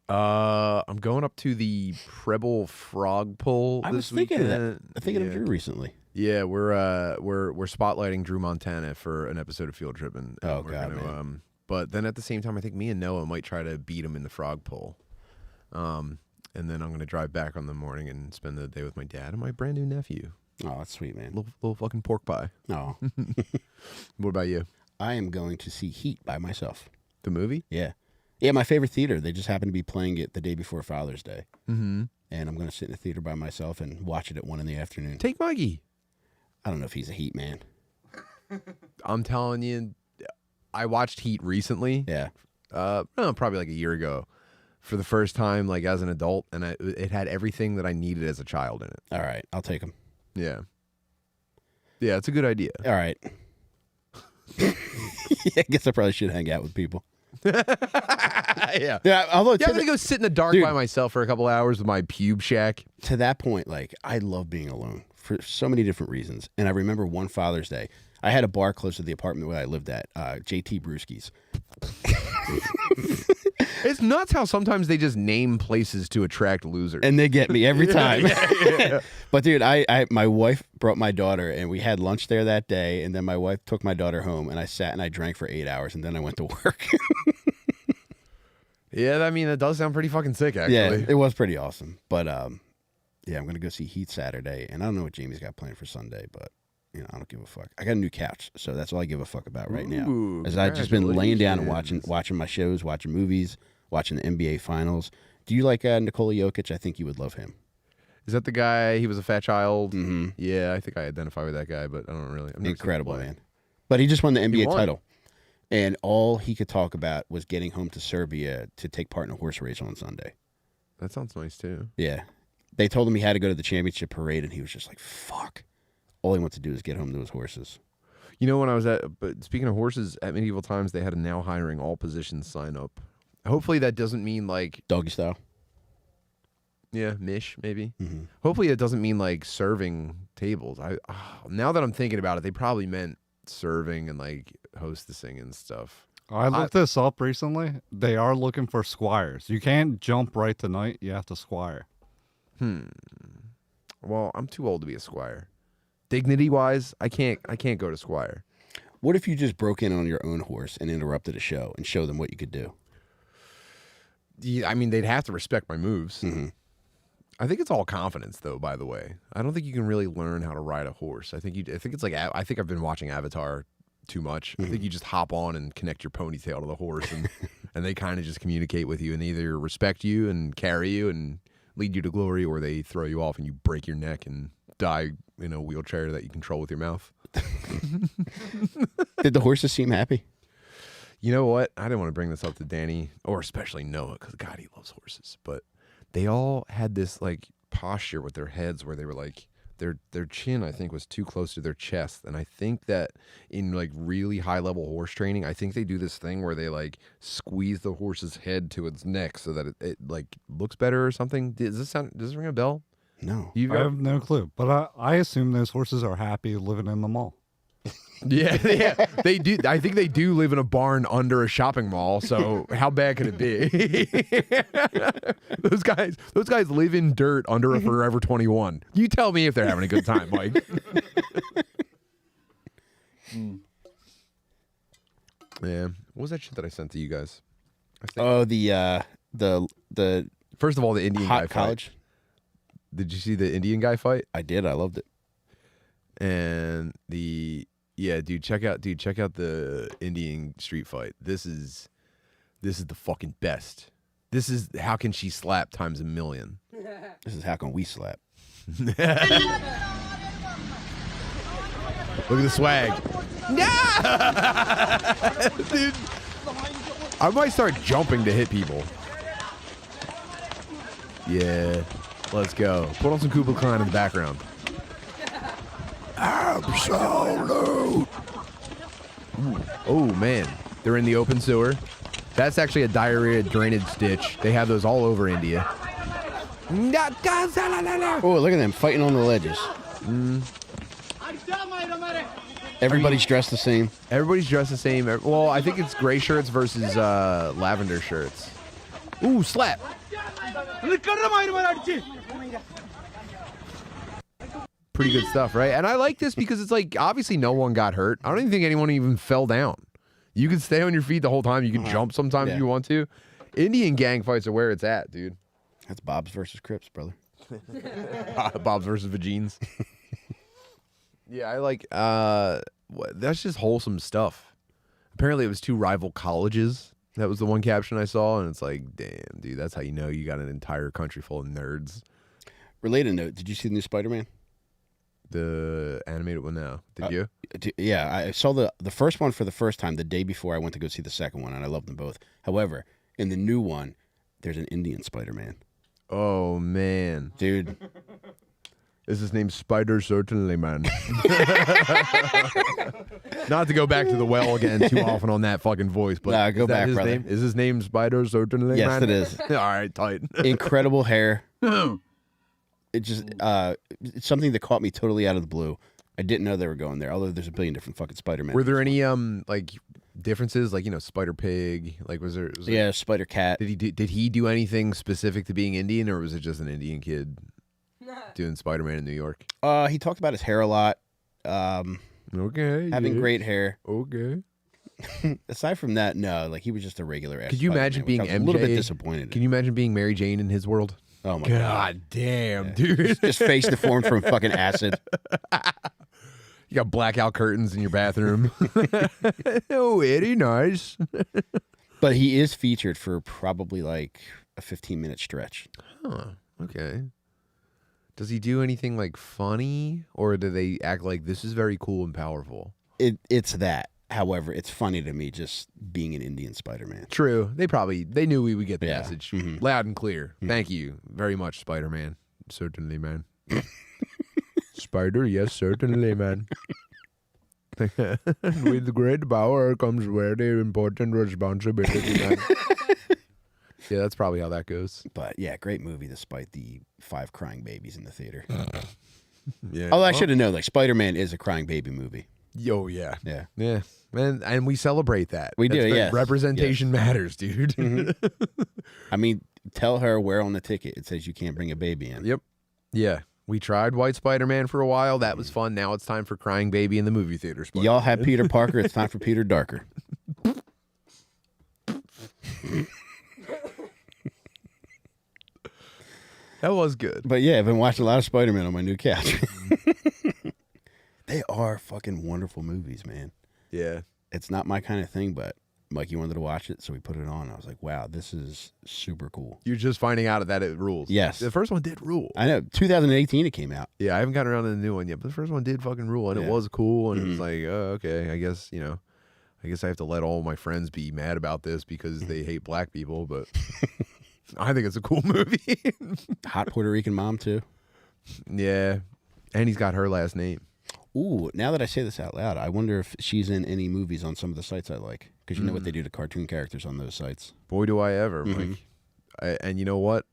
I'm going up to the Preble Frog Pull I this was thinking weekend. of that. I thinking of Drew recently. Yeah, we're spotlighting Drew Montana for an episode of Field Tripping. Oh, God, man. But then at the same time, I think me and Noah might try to beat him in the frog pull. And then I'm going to drive back on the morning and spend the day with my dad and my brand new nephew. Oh, that's sweet, man. Little fucking pork pie. Oh. What about you? I am going to see Heat by myself. The movie? Yeah. Yeah, my favorite theater. They just happen to be playing it the day before Father's Day. Mm-hmm. And I'm going to sit in the theater by myself and watch it at 1 in. Take Mikey. I don't know if he's a Heat man. I'm telling you, I watched Heat recently. Yeah. Probably like a year ago. For the first time, like as an adult, and it had everything that I needed as a child in it. All right, I'll take him. Yeah. Yeah, it's a good idea. All right. Yeah, I guess I probably should hang out with people. Yeah. Yeah, although I'm going to go sit in the dark by myself for a couple hours with my pube shack. To that point, like, I love being alone for so many different reasons. And I remember one Father's Day, I had a bar close to the apartment where I lived at, JT Brewski's. It's nuts how sometimes they just name places to attract losers. And they get me every time. Yeah. But dude, my wife brought my daughter and we had lunch there that day, and then my wife took my daughter home and I sat and I drank for 8 hours and then I went to work. Yeah, I mean, that does sound pretty fucking sick, actually. Yeah, it was pretty awesome. But yeah, I'm gonna go see Heat Saturday, and I don't know what Jamie's got planned for Sunday, but I don't give a fuck. I got a new couch, so that's all I give a fuck about right now. As I've just been laying down and watching my shows, watching movies, watching the NBA Finals. Do you like Nikola Jokic? I think you would love him. Is that the guy? He was a fat child. Mm-hmm. Yeah, I think I identify with that guy, but I don't really. Incredible, man. But he just won the NBA title, and all he could talk about was getting home to Serbia to take part in a horse race on Sunday. That sounds nice too. Yeah, they told him he had to go to the championship parade, and he was just like, "Fuck." All he wants to do is get home to his horses. You know, when I was but speaking of horses, at Medieval Times, they had a now hiring all positions sign up. Hopefully that doesn't mean like Doggy style. Yeah, mish maybe. Mm-hmm. Hopefully it doesn't mean like serving tables. Now that I'm thinking about it, they probably meant serving and like hostessing and stuff. I looked this up recently. They are looking for squires. You can't jump right to knight. You have to squire. Well, I'm too old to be a squire. Dignity wise, I can't go to squire. What if you just broke in on your own horse and interrupted a show and showed them what you could do? Yeah, I mean, they'd have to respect my moves. Mm-hmm. I think it's all confidence, though. By the way, I don't think you can really learn how to ride a horse. I think it's like I think I've been watching Avatar too much. I think you just hop on and connect your ponytail to the horse, and and they kind of just communicate with you and either respect you and carry you and lead you to glory, or they throw you off and you break your neck and die in a wheelchair that you control with your mouth. Did the horses seem happy? You know what? I didn't want to bring this up to Danny, or especially Noah, because God, he loves horses. But they all had this like posture with their heads where they were like their chin, I think, was too close to their chest. And I think that in like really high level horse training, I think they do this thing where they like squeeze the horse's head to its neck so that it like looks better or something. Does this ring a bell? No. I have no clue, but I assume those horses are happy living in the mall. Yeah, they do. I think they do live in a barn under a shopping mall. So how bad could it be? Those guys live in dirt under a Forever 21. You tell me if they're having a good time, Mike. Yeah, what was that shit that I sent to you guys? Oh, the First of all, the Indian guy college. fight. Did you see the Indian guy fight? I did. I loved it. And check out the Indian street fight. This is the fucking best. This is how can she slap times a million. This is how can we slap. Look at the swag. Dude, I might start jumping to hit people. Yeah, let's go. Put on some Kublai Khan in the background. Absolute. Oh man, they're in the open sewer. That's actually a diarrhea drainage ditch. They have those all over India. Oh, look at them fighting on the ledges. Everybody's dressed the same. Everybody's dressed the same. Well, I think it's gray shirts versus lavender shirts. Ooh, slap. Pretty good stuff, right? And I like this because it's like, obviously no one got hurt. I don't even think anyone even fell down. You can stay on your feet the whole time. You can jump sometimes if you want to. Indian gang fights are where it's at, dude. That's Bob's versus Crips, brother. Bob's versus Vagines. Yeah, I like, that's just wholesome stuff. Apparently it was 2 rival colleges. That was the one caption I saw, and it's like, damn, dude, that's how you know you got an entire country full of nerds. Related note, did you see the new Spider-Man? The animated one now. Did you? Yeah, I saw the first one for the first time the day before I went to go see the second one, and I loved them both. However, in the new one, there's an Indian Spider-Man. Oh, man. Dude. Is his name Spider Certainly, man? Not to go back to the well again too often on that fucking voice, but nah, go back, brother. Name? Is his name Spider Certainly, yes, man? It is. All right, tight. Incredible hair. It just it's something that caught me totally out of the blue. I didn't know they were going there, although there's a billion different fucking Spider-Man. Were there any like differences, like, you know, Spider Pig? Like, was there yeah, Spider Cat. Did he do anything specific to being Indian, or was it just an Indian kid doing Spider-Man in New York? He talked about his hair a lot. Okay. Having great hair. Okay. Aside from that, no, like he was just a regular ass. Could you imagine being I was MJ? a little bit disappointed. Can you imagine being Mary Jane in his world? Oh my God damn, dude. Just face deformed from fucking acid. You got blackout curtains in your bathroom. Oh, very nice. But he is featured for probably like a 15-minute stretch. Huh. Okay. Does he do anything like funny, or do they act like this is very cool and powerful? It's that. However, it's funny to me just being an Indian Spider-Man. True. They knew we would get the Yeah. message Mhm. loud and clear. Thank you very much, Spider-Man. Certainly, man. Spider, yes, certainly, man. With great power comes very important responsibility, man. Yeah, that's probably how that goes. But yeah, great movie despite the 5 crying babies in the theater. Yeah. Although I should have known, like Spider-Man is a crying baby movie. Yo, yeah. Yeah. Yeah. And we celebrate that. We do, That's yes. Representation matters, dude. I mean, tell her where on the ticket it says you can't bring a baby in. Yep. Yeah. We tried White Spider-Man for a while. That was fun. Now it's time for Crying Baby in the movie theater. Y'all have Peter Parker. It's time for Peter Darker. That was good. But yeah, I've been watching a lot of Spider-Man on my new couch. They are fucking wonderful movies, man. Yeah. It's not my kind of thing, but Mikey wanted to watch it, so we put it on. I was like, wow, this is super cool. You're just finding out that it rules. Yes. The first one did rule. I know. 2018 it came out. Yeah, I haven't gotten around to the new one yet, but the first one did fucking rule, and it Yeah. was cool, and it was like, oh, okay, I guess, I have to let all my friends be mad about this because they hate black people, but I think it's a cool movie. Hot Puerto Rican mom, too. Yeah, and he's got her last name. Ooh, now that I say this out loud, I wonder if she's in any movies on some of the sites I like. Because you know what they do to cartoon characters on those sites. Boy, do I ever, Mhm. Mike. And you know what?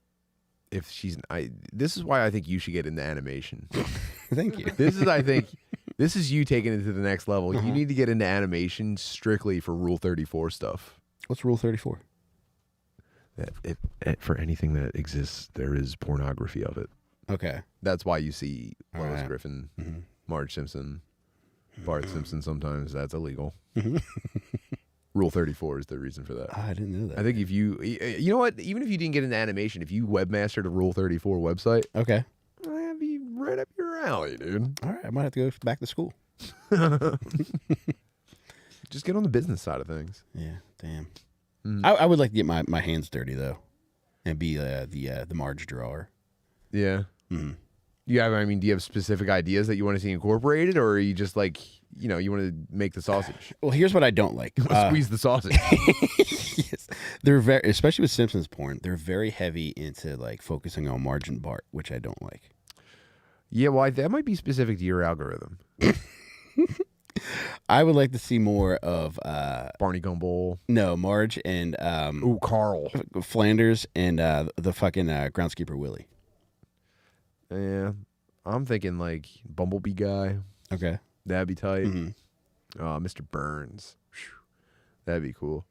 If this is why I think you should get into animation. Thank you. This is you taking it to the next level. Uh-huh. You need to get into animation strictly for Rule 34 stuff. What's Rule 34? That for anything that exists, there is pornography of it. Okay. That's why you see All Lois right. Griffin, Mhm. Marge Simpson, Bart Simpson sometimes. That's illegal. Mhm. Rule 34 is the reason for that. I didn't know that. I think if you know what, even if you didn't get into animation, if you webmastered a Rule 34 website, Okay. that'd be right up your alley, dude. All right. I might have to go back to school. Just get on the business side of things. Yeah. Damn. Mm. I would like to get my hands dirty, though, and be the Marge drawer. Yeah. Mm-hmm. Do you have specific ideas that you want to see incorporated, or are you just like, you want to make the sausage? Well, here's what I don't like. Squeeze the sausage. Yes. They're very, especially with Simpsons porn, they're very heavy into like focusing on Marge and Bart, which I don't like. Yeah, well, that might be specific to your algorithm. I would like to see more of Barney Gumble. no Marge and Ooh, Carl. Flanders and the fucking groundskeeper Willie. Yeah, I'm thinking like Bumblebee guy. Okay. That'd be tight. Mhm. Mr. Burns. Phew. That'd be cool.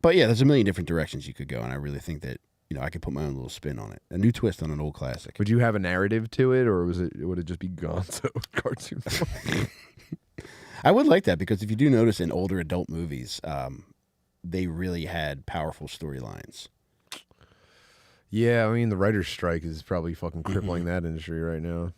But yeah, there's a million different directions you could go, and I really think that I could put my own little spin on it, a new twist on an old classic. Would you have a narrative to it, or would it just be Gonzo cartoon? I would like that because if you do notice in older adult movies, they really had powerful storylines. Yeah, I mean the writer's strike is probably fucking crippling that industry right now.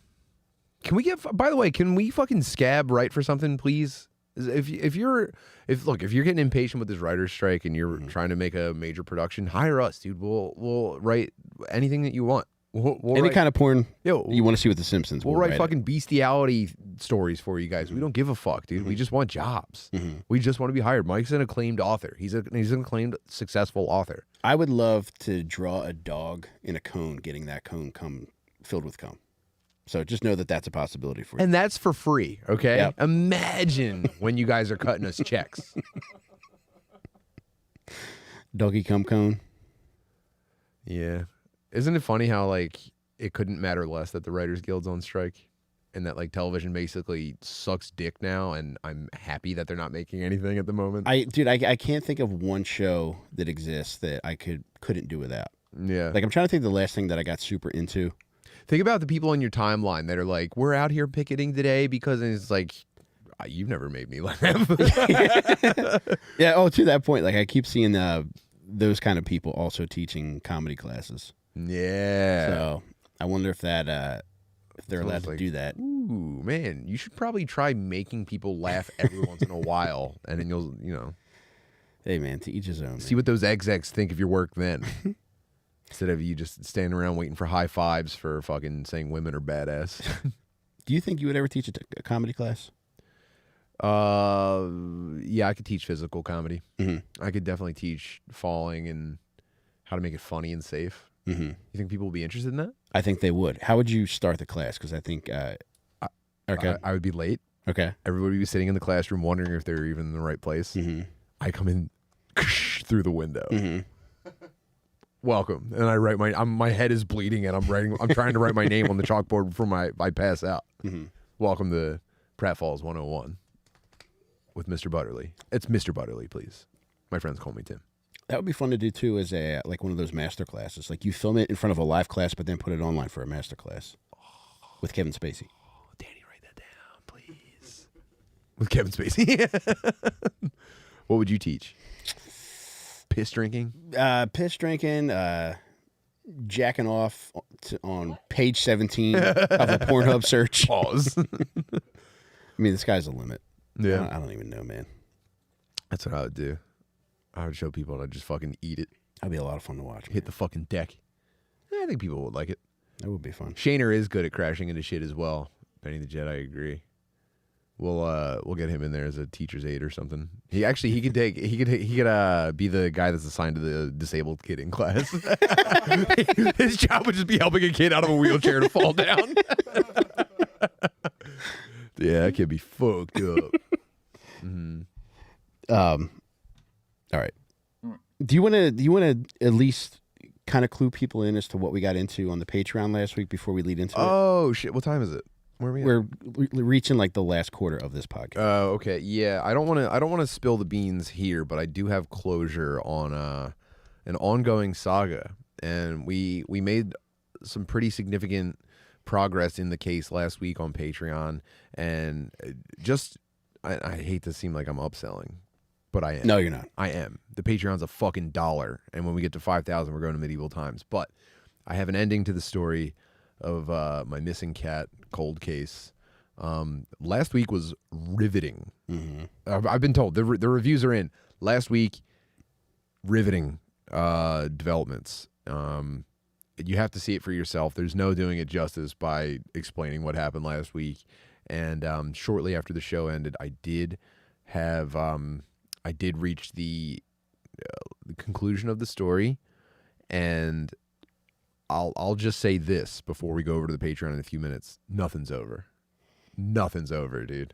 Can we get? By the way, can we fucking scab write for something, please? If you're getting impatient with this writer's strike and you're trying to make a major production, hire us, dude. We'll write anything that you want. We'll Any write, kind of porn yo, you want to see with The Simpsons, we'll write fucking it. bestiality stories for you guys. We don't give a fuck, dude. We just want jobs. We just want to be hired. Mike's an acclaimed author. He's an acclaimed, successful author. I would love to draw a dog in a cone, getting that cone filled with cum. So just know that that's a possibility for you. And that's for free, okay? Yep. Imagine when you guys are cutting us checks. Doggy cum cone. Yeah. Isn't it funny how, like, it couldn't matter less that the Writers Guild's on strike? And that, like, television basically sucks dick now, and I'm happy that they're not making anything at the moment. I can't think of one show that exists that I couldn't do without. Yeah. Like, I'm trying to think of the last thing that I got super into. Think about the people on your timeline that are like, we're out here picketing today because it's like, you've never made me laugh. Yeah, oh, to that point, like, I keep seeing those kind of people also teaching comedy classes. Yeah. So I wonder if they're allowed to do that. Ooh, man, you should probably try making people laugh every once in a while, and then you'll, Hey, man, to each his own. see what those execs think of your work then. Instead of you just standing around waiting for high fives for fucking saying women are badass. Do you think you would ever teach a comedy class? Yeah, I could teach physical comedy. Mm-hmm. I could definitely teach falling and how to make it funny and safe. Mm-hmm. You think people would be interested in that? I think they would. How would you start the class? Because I think, okay, I would be late. okay. Everybody would be sitting in the classroom wondering if they were even in the right place. Mm-hmm. I come in through the window. Mm-hmm. Welcome, and I write my head is bleeding, and I'm trying to write my name on the chalkboard before I pass out. Mm-hmm. Welcome to Pratfalls 101 with Mr. Butterly. It's Mr. Butterly, please. My friends call me Tim. That would be fun to do too, as like one of those master classes. Like you film it in front of a live class, but then put it online for a master class with Kevin Spacey. Oh, Danny, write that down, please. With Kevin Spacey. What would you teach? Piss drinking? Piss drinking, jacking off on page 17 of a Pornhub search. Pause. I mean, the sky's the limit. Yeah. I don't even know, man. That's what I would do. I would show people how to just fucking eat it. That'd be a lot of fun to watch. Hit the fucking deck. I think people would like it. That would be fun. Shaner is good at crashing into shit as well. Benny the Jet, I agree. We'll get him in there as a teacher's aide or something. He could be the guy that's assigned to the disabled kid in class. His job would just be helping a kid out of a wheelchair to fall down. Yeah, that kid be fucked up. Mm-hmm. All right. Do you want to at least kind of clue people in as to what we got into on the Patreon last week before we lead into it? Oh shit! What time is it? Where are we at? We're reaching like the last quarter of this podcast. Oh, okay. Yeah, I don't want to spill the beans here, but I do have closure on an ongoing saga, and we made some pretty significant progress in the case last week on Patreon, and I hate to seem like I'm upselling, but I am. No, you're not. I am. The Patreon's a fucking $1, and when we get to 5,000, we're going to medieval times. But I have an ending to the story of my missing cat cold case. Last week was riveting. Mm-hmm. I've been told the reviews are in. Last week, riveting developments. You have to see it for yourself. There's no doing it justice by explaining what happened last week. And shortly after the show ended, I did reach the conclusion of the story, and I'll just say this before we go over to the Patreon in a few minutes. Nothing's over. Nothing's over, dude.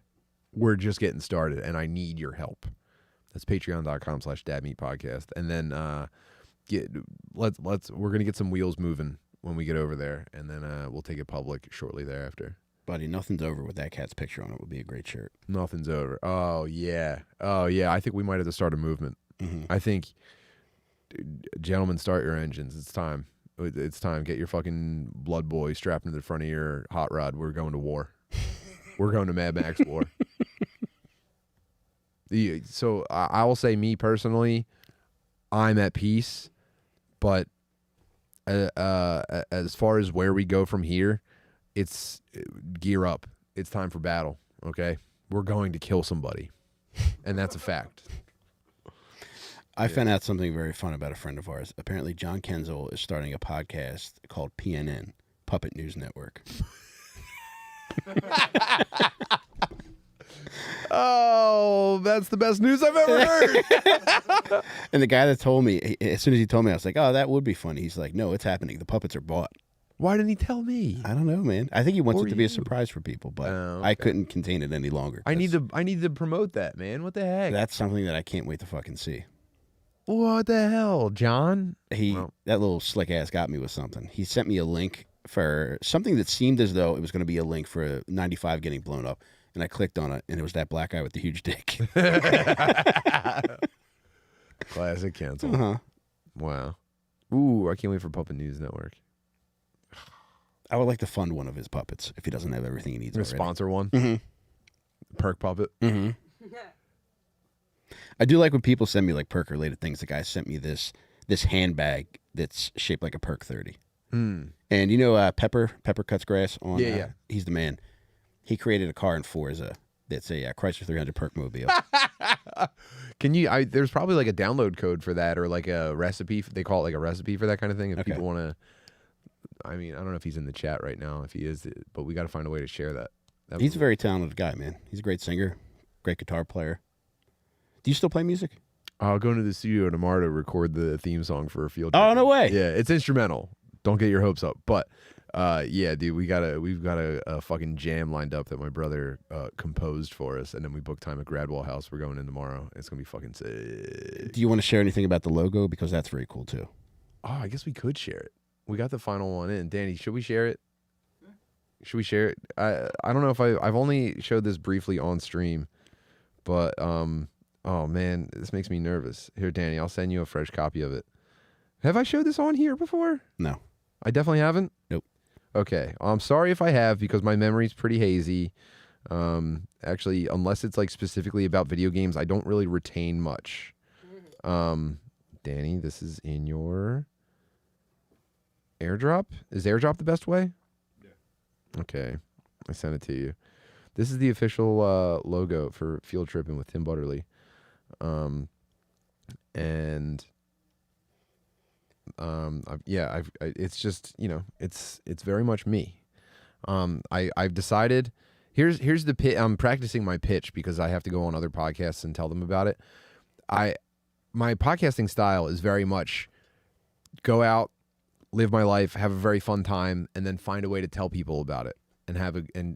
We're just getting started, and I need your help. That's patreon.com/dadmeatpodcast. And then we're gonna get some wheels moving when we get over there, and then we'll take it public shortly thereafter. Buddy, nothing's over with that cat's picture on it. Would be a great shirt. Nothing's over. Oh yeah. I think we might have to start a movement. Mm-hmm. I think, gentlemen, start your engines. It's time. It's time. Get your fucking blood boy strapped into the front of your hot rod. We're going to war. We're going to Mad Max war. So I will say, me personally, I'm at peace, but as far as where we go from here, it's gear up. It's time for battle. Okay, we're going to kill somebody, and that's a fact. I found out something very fun about a friend of ours. Apparently, John Kenzel is starting a podcast called PNN, Puppet News Network. Oh, that's the best news I've ever heard. And the guy that told me, as soon as he told me, I was like, oh, that would be funny. He's like, no, it's happening. The puppets are bought. Why didn't he tell me? I don't know, man. I think he wants Or it to be a you. surprise for people, but Oh, I okay. couldn't contain it any longer. I need to promote that, man. What the heck? That's something that I can't wait to fucking see. What the hell, John? That little slick ass got me with something. He sent me a link for something that seemed as though it was going to be a link for a 95 getting blown up. And I clicked on it, and it was that black guy with the huge dick. Classic cancel. Uh-huh. Wow. Ooh, I can't wait for Puppet News Network. I would like to fund one of his puppets if he doesn't have everything he needs already. Sponsor one. Mm-hmm. Perk puppet. Mm-hmm. I do like when people send me like perk related things. The guy sent me this handbag that's shaped like a Perk 30. Hmm. And you know Pepper cuts grass on. Yeah. He's the man. He created a car in Forza that's a Chrysler 300 Perk mobile. Can you? There's probably like a download code for that, or like a recipe. They call it like a recipe for that kind of thing. If Okay. people want to, I mean, I don't know if he's in the chat right now. If he is, but we got to find a way to share that. He's a very talented guy, man. He's a great singer, great guitar player. Do you still play music? I'll go into the studio tomorrow to record the theme song for a field trip. Oh, no way. Yeah, it's instrumental. Don't get your hopes up. But yeah, dude, we've got a fucking jam lined up that my brother composed for us, and then we booked time at Gradwell House. We're going in tomorrow. It's gonna be fucking sick. Do you want to share anything about the logo? Because that's very cool too. Oh, I guess we could share it. We got the final one in. Danny, should we share it? Should we share it? I don't know if I've only showed this briefly on stream, but oh man, this makes me nervous. Here, Danny, I'll send you a fresh copy of it. Have I showed this on here before? No. I definitely haven't? Nope. Okay. I'm sorry if I have, because my memory's pretty hazy. Actually, unless it's like specifically about video games, I don't really retain much. Danny, this is in your airdrop. Is airdrop the best way? Yeah. Okay. I sent it to you. This is the official logo for Field Tripping with Tim Butterly. It's just, it's very much me. I've decided, here's the pitch. I'm practicing my pitch because I have to go on other podcasts and tell them about it. My podcasting style is very much go out, live my life, have a very fun time, and then find a way to tell people about it and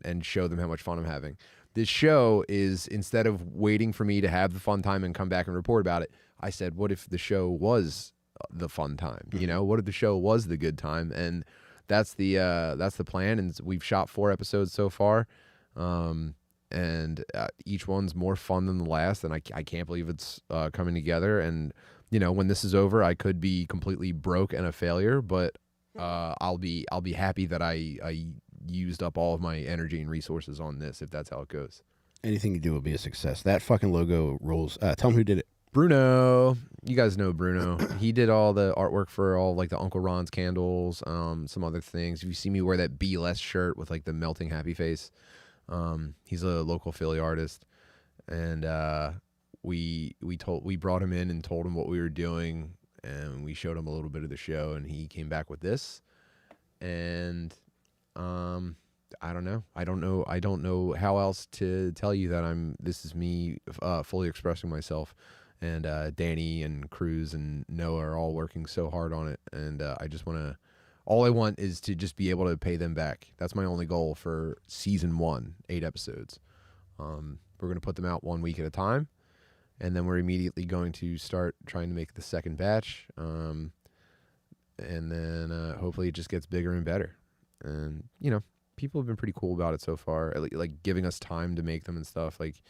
and show them how much fun I'm having. This show is, instead of waiting for me to have the fun time and come back and report about it, I said, what if the show was the fun time? Mm-hmm. What if the show was the good time? And that's the plan. And we've shot 4 episodes so far. And each one's more fun than the last. And I can't believe it's coming together. And, when this is over, I could be completely broke and a failure, but I'll be happy that I used up all of my energy and resources on this, if that's how it goes. Anything you do will be a success. That fucking logo rolls. Tell them who did it. Bruno, you guys know Bruno. He did all the artwork for all like the Uncle Ron's candles, some other things. If you see me wear that Be Less shirt with like the melting happy face, he's a local Philly artist, and we brought him in and told him what we were doing, and we showed him a little bit of the show, and he came back with this, and I don't know how else to tell you that this is me fully expressing myself. And Danny and Cruz and Noah are all working so hard on it, and all I want is to just be able to pay them back. That's my only goal for season 1, 8 episodes. We're going to put them out 1 week at a time, and then we're immediately going to start trying to make the second batch. and then hopefully it just gets bigger and better. And people have been pretty cool about it so far, like giving us time to make them and stuff. Like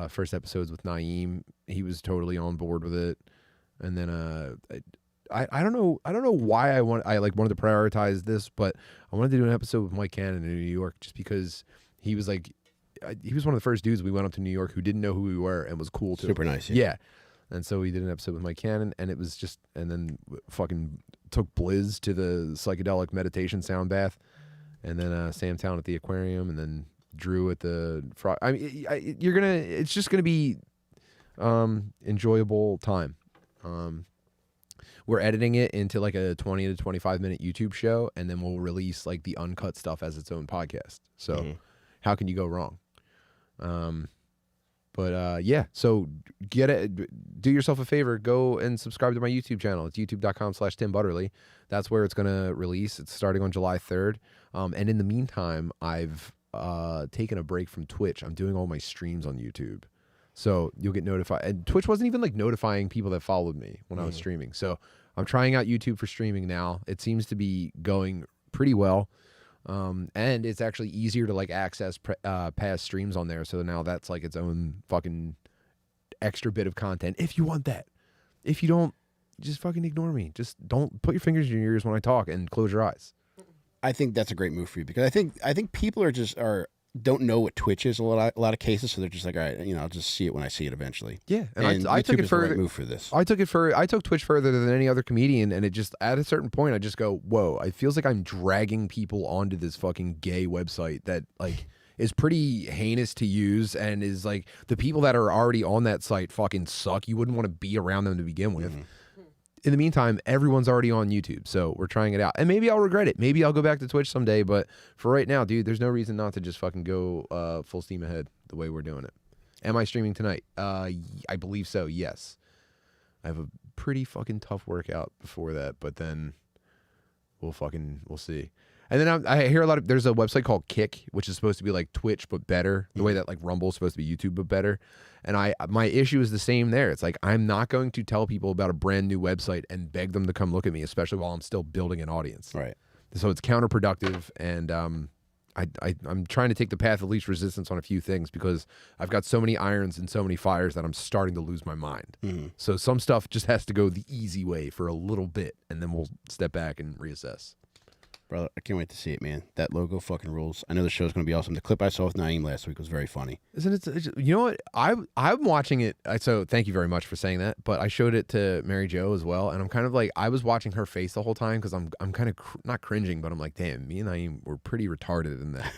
first episodes with Naeem, he was totally on board with it. And then I don't know why I wanted to prioritize this, but I wanted to do an episode with Mike Cannon in New York just because he was he was one of the first dudes we went up to New York who didn't know who we were and was cool too. Super nice. Yeah. And so we did an episode with Mike Cannon, and it was just, and then fucking took Blizz to the psychedelic meditation sound bath, and then Sam Town at the aquarium, and then Drew at the frog. I mean, it's just gonna be enjoyable time. We're editing it into like a 20 to 25 minute YouTube show, and then we'll release like the uncut stuff as its own podcast. So how can you go wrong? But yeah, so get it. Do yourself a favor. Go and subscribe to my YouTube channel. It's youtube.com/TimmButterly. That's where it's going to release. It's starting on July 3rd. And in the meantime, I've taken a break from Twitch. I'm doing all my streams on YouTube. So you'll get notified. And Twitch wasn't even like notifying people that followed me when I was streaming. So I'm trying out YouTube for streaming now. It seems to be going pretty well. And it's actually easier to like access past streams on there. So now that's like its own fucking extra bit of content. If you want that, if you don't, just fucking ignore me. Just don't put your fingers in your ears when I talk and close your eyes. I think that's a great move for you because I think people don't know what Twitch is a lot of cases, so they're just like, all right, I'll just see it when I see it eventually. Yeah, and I took it further. The right move for this. I took Twitch further than any other comedian, and it just at a certain point, I just go, whoa! It feels like I'm dragging people onto this fucking gay website that like is pretty heinous to use, and is like the people that are already on that site fucking suck. You wouldn't want to be around them to begin with. In the meantime, everyone's already on YouTube, so we're trying it out. And maybe I'll regret it. Maybe I'll go back to Twitch someday, but for right now, dude, there's no reason not to just fucking go full steam ahead the way we're doing it. Am I streaming tonight? I believe so, yes. I have a pretty fucking tough workout before that, but then we'll see. And then I hear there's a website called Kick, which is supposed to be like Twitch, but better. The way that like Rumble's supposed to be YouTube, but better. And my issue is the same there. It's like, I'm not going to tell people about a brand new website and beg them to come look at me, especially while I'm still building an audience. Right. So it's counterproductive. And I'm trying to take the path of least resistance on a few things because I've got so many irons and so many fires that I'm starting to lose my mind. So some stuff just has to go the easy way for a little bit, and then we'll step back and reassess. Brother, I can't wait to see it, man. That logo fucking rules. I know the show's going to be awesome. The clip I saw with Naeem last week was very funny. Isn't it? You know what? I'm watching it. So thank you very much for saying that. But I showed it to Mary Jo as well, and I'm kind of like, I was watching her face the whole time because I'm kind of not cringing, but I'm like, damn, me and Naeem were pretty retarded in that.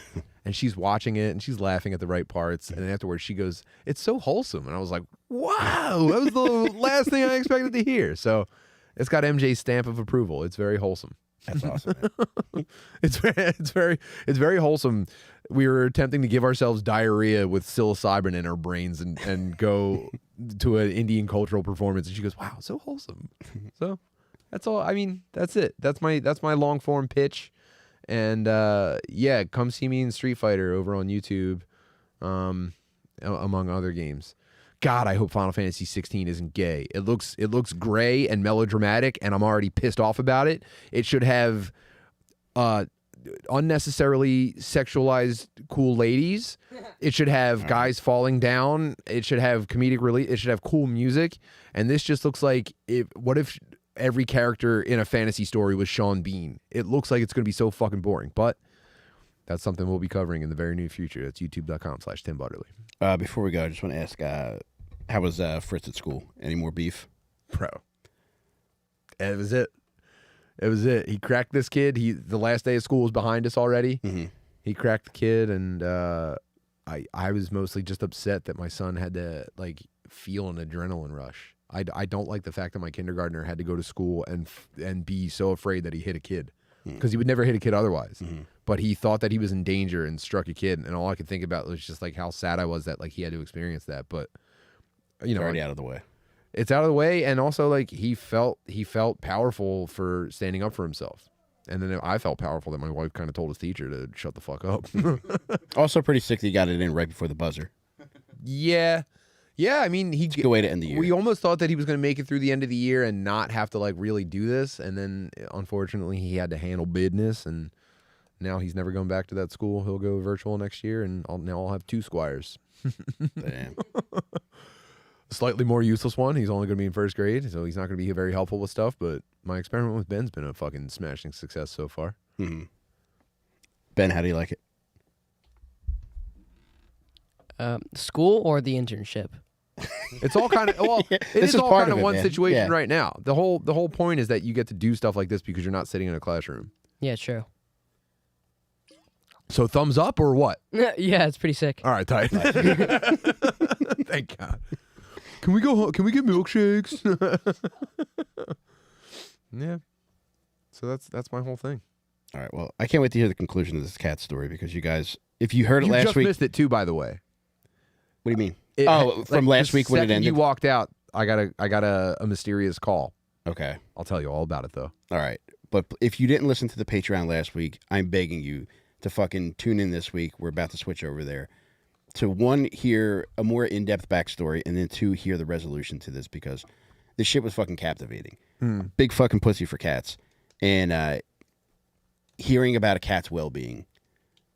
And she's watching it and she's laughing at the right parts, and then afterwards she goes, "It's so wholesome," and I was like, wow, that was the last thing I expected to hear. So it's got MJ's stamp of approval. It's very wholesome. That's awesome, man. It's very wholesome. We were attempting to give ourselves diarrhea with psilocybin in our brains and go to an Indian cultural performance, and she goes, "Wow, so wholesome." So that's all. I mean, that's it. That's my long form pitch. And yeah, come see me in Street Fighter over on YouTube, among other games. God, I hope Final Fantasy 16 isn't gay. It looks gray and melodramatic, and I'm already pissed off about it. It should have unnecessarily sexualized cool ladies. It should have guys falling down. It should have comedic relief. It should have cool music. And this just looks like, what if every character in a fantasy story was Sean Bean? It looks like it's going to be so fucking boring. But that's something we'll be covering in the very near future. That's youtube.com/TimmButterly. Before we go, I just want to ask, how was Fritz at school? Any more beef? Bro. It was it. He cracked this kid. The last day of school was behind us already. Mm-hmm. He cracked the kid, and I was mostly just upset that my son had to like feel an adrenaline rush. I don't like the fact that my kindergartner had to go to school and be so afraid that he hit a kid, because he would never hit a kid otherwise. Mm-hmm. But he thought that he was in danger and struck a kid, and all I could think about was just like how sad I was that like he had to experience that. But it's already out of the way. It's out of the way, and also like he felt powerful for standing up for himself. And then I felt powerful that my wife kind of told his teacher to shut the fuck up. Also pretty sick that he got it in right before the buzzer. Yeah. Yeah, I mean, It's a good way to end the year. we almost thought that he was going to make it through the end of the year and not have to like really do this, and then unfortunately he had to handle business, and now he's never going back to that school. He'll go virtual next year, and I'll have 2 squires. Damn. A slightly more useless one. He's only going to be in 1st grade, so he's not going to be very helpful with stuff. But my experiment with Ben's been a fucking smashing success so far. Mm-hmm. Ben, how do you like it? School or the internship? It's all kind of it This is is all part kind of of it, one man. situation Yeah. right now. The whole point is that you get to do stuff like this because you're not sitting in a classroom. Yeah, true. So thumbs up or what? Yeah, it's pretty sick. All right, tight. Thank God. Can we go home? Can we get milkshakes? Yeah. So that's my whole thing. All right. Well, I can't wait to hear the conclusion of this cat story because you guys, if you heard it You last just week, missed it too, by the way. what do you mean? It- From like, last the week when it second ended. you walked out, I got a mysterious call. Okay. I'll tell you all about it though. All right. But if you didn't listen to the Patreon last week, I'm begging you to fucking tune in this week. We're about to switch over there to 1, hear a more in-depth backstory, and then 2, hear the resolution to this because this shit was fucking captivating. Big fucking pussy for cats. And hearing about a cat's well-being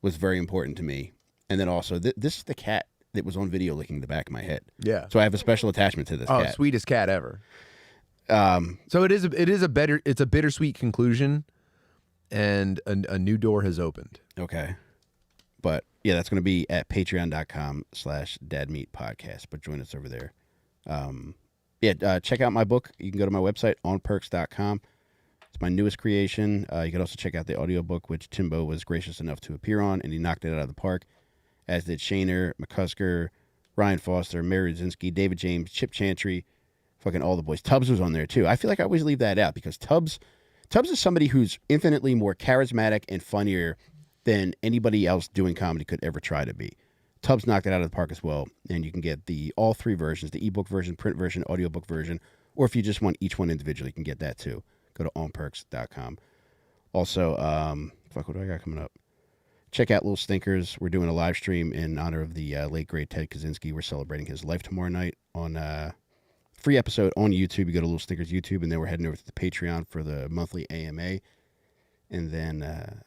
was very important to me. And then also, this is the cat that was on video licking the back of my head. Yeah. So I have a special attachment to this cat. Sweetest cat ever. So it's a bittersweet conclusion, and a new door has opened. Okay. But yeah, that's going to be at patreon.com/dadmeatpodcast. But join us over there. Check out my book. You can go to my website, onpercs.com. It's my newest creation. You can also check out the audiobook, which Timbo was gracious enough to appear on, and he knocked it out of the park, as did Shaner, McCusker, Ryan Foster, Mary Rudzinski, David James, Chip Chantry, fucking all the boys. Tubbs was on there, too. I feel like I always leave that out because Tubbs is somebody who's infinitely more charismatic and funnier than anybody else doing comedy could ever try to be. Tubbs knocked it out of the park as well, and you can get all 3 versions, the ebook version, print version, audiobook version, or if you just want each one individually, you can get that too. Go to onpercs.com. Also, what do I got coming up? Check out Little Stinkers. We're doing a live stream in honor of the late, great Ted Kaczynski. We're celebrating his life tomorrow night on free episode on YouTube. You go to Little Stinkers YouTube, and then we're heading over to the Patreon for the monthly AMA. And then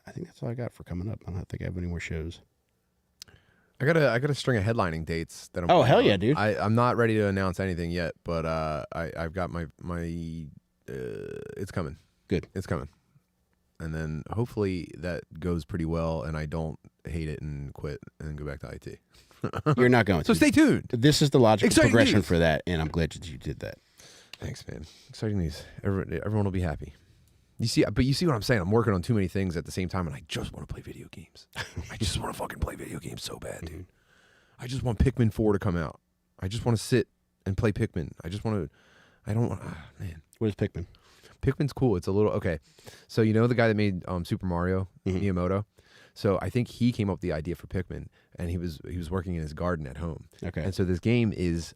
I think that's all I got for coming up. I don't think I have any more shows. I got a string of headlining dates that I'm. Oh, hell on. yeah, dude. I'm not ready to announce anything yet, but I've got my it's coming. Good. It's coming, and then hopefully that goes pretty well, and I don't hate it and quit and go back to IT. You're not going So to. stay tuned. This is the logical Exciting progression news. for that, and I'm glad that you did that. Thanks, man. Exciting news. Everyone will be happy. You see what I'm saying? I'm working on too many things at the same time, and I just want to play video games. I just want to fucking play video games so bad, dude. I just want Pikmin 4 to come out. I just want to sit and play Pikmin. I don't want. Man, What is Pikmin? Pikmin's cool. It's a little okay. So you know the guy that made Super Mario, Miyamoto. So I think he came up with the idea for Pikmin, and he was working in his garden at home. Okay. And so this game is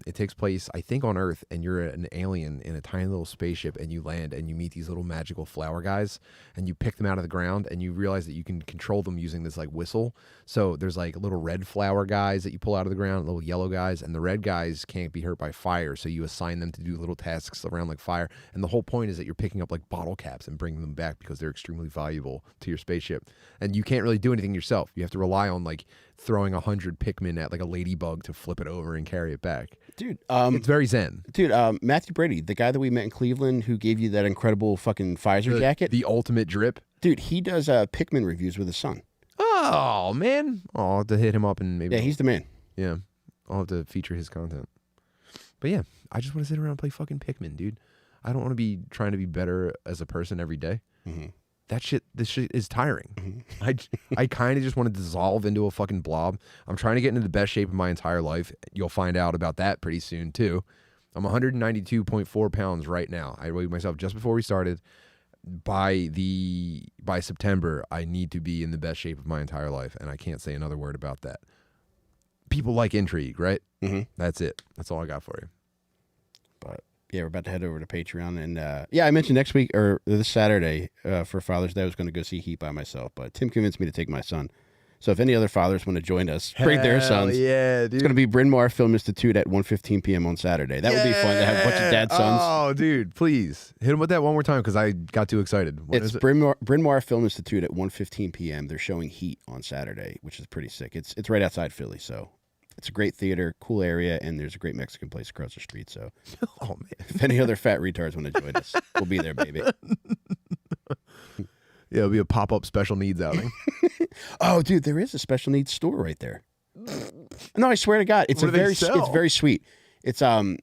it takes place I think on Earth, and you're an alien in a tiny little spaceship, and you land and you meet these little magical flower guys, and you pick them out of the ground, and you realize that you can control them using this like whistle. So there's like little red flower guys that you pull out of the ground, little yellow guys, and the red guys can't be hurt by fire, so you assign them to do little tasks around like fire. And the whole point is that you're picking up like bottle caps and bringing them back because they're extremely valuable to your spaceship. And you can't really do anything yourself. You have to rely on like throwing 100 Pikmin at like a ladybug to flip it over and carry it back. Dude, It's very zen. Dude, Matthew Brady, the guy that we met in Cleveland who gave you that incredible fucking Pfizer jacket. The ultimate drip. Dude, he does Pikmin reviews with his son. Oh man, I'll have to hit him up and maybe. Yeah, he's the man. Yeah, I'll have to feature his content. But yeah, I just want to sit around and play fucking Pikmin, dude. I don't want to be trying to be better as a person every day. Mm-hmm. This shit is tiring. I kind of just want to dissolve into a fucking blob. I'm trying to get into the best shape of my entire life. You'll find out about that pretty soon too. I'm 192.4 pounds right now. I weighed myself just before we started. By September, I need to be in the best shape of my entire life, and I can't say another word about that. People like intrigue, right? Mm-hmm. That's it. That's all I got for you. But yeah, we're about to head over to Patreon, and I mentioned next week or this Saturday for Father's Day I was going to go see Heat by myself, but Tim convinced me to take my son. So if any other fathers want to join us, bring their Hell sons. Yeah, dude. It's going to be Bryn Mawr Film Institute at 1:15 p.m. on Saturday. That would be fun to have a bunch of dad sons. Oh, dude, please hit him with that one more time because I got too excited. When It's is it? Bryn Mawr Film Institute at 1:15 p.m. They're showing Heat on Saturday, which is pretty sick. It's right outside Philly, so it's a great theater, cool area, and there's a great Mexican place across the street. So Oh man, if any other fat retards want to join us, we'll be there, baby. yeah, it'll be a pop-up special needs outing. Oh, dude, there is a special needs store right there. No, I swear to God, it's What do they it's sell? very sweet. It's fuck.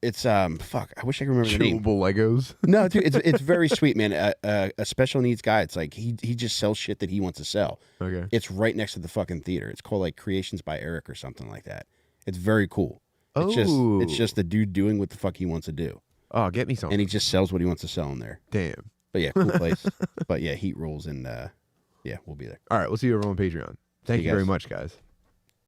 I wish I could remember the name. Chewable Legos. No, dude, it's very sweet, man. A special needs guy. It's like he just sells shit that he wants to sell. Okay. It's right next to the fucking theater. It's called like Creations by Eric or something like that. It's very cool. It's just the dude doing what the fuck he wants to do, Oh, get me some. and he just sells what he wants to sell in there. Damn. But yeah, cool place. But yeah, Heat rules, and yeah, we'll be there. All right, we'll see you over on Patreon. Thank See you you very guys. much, guys.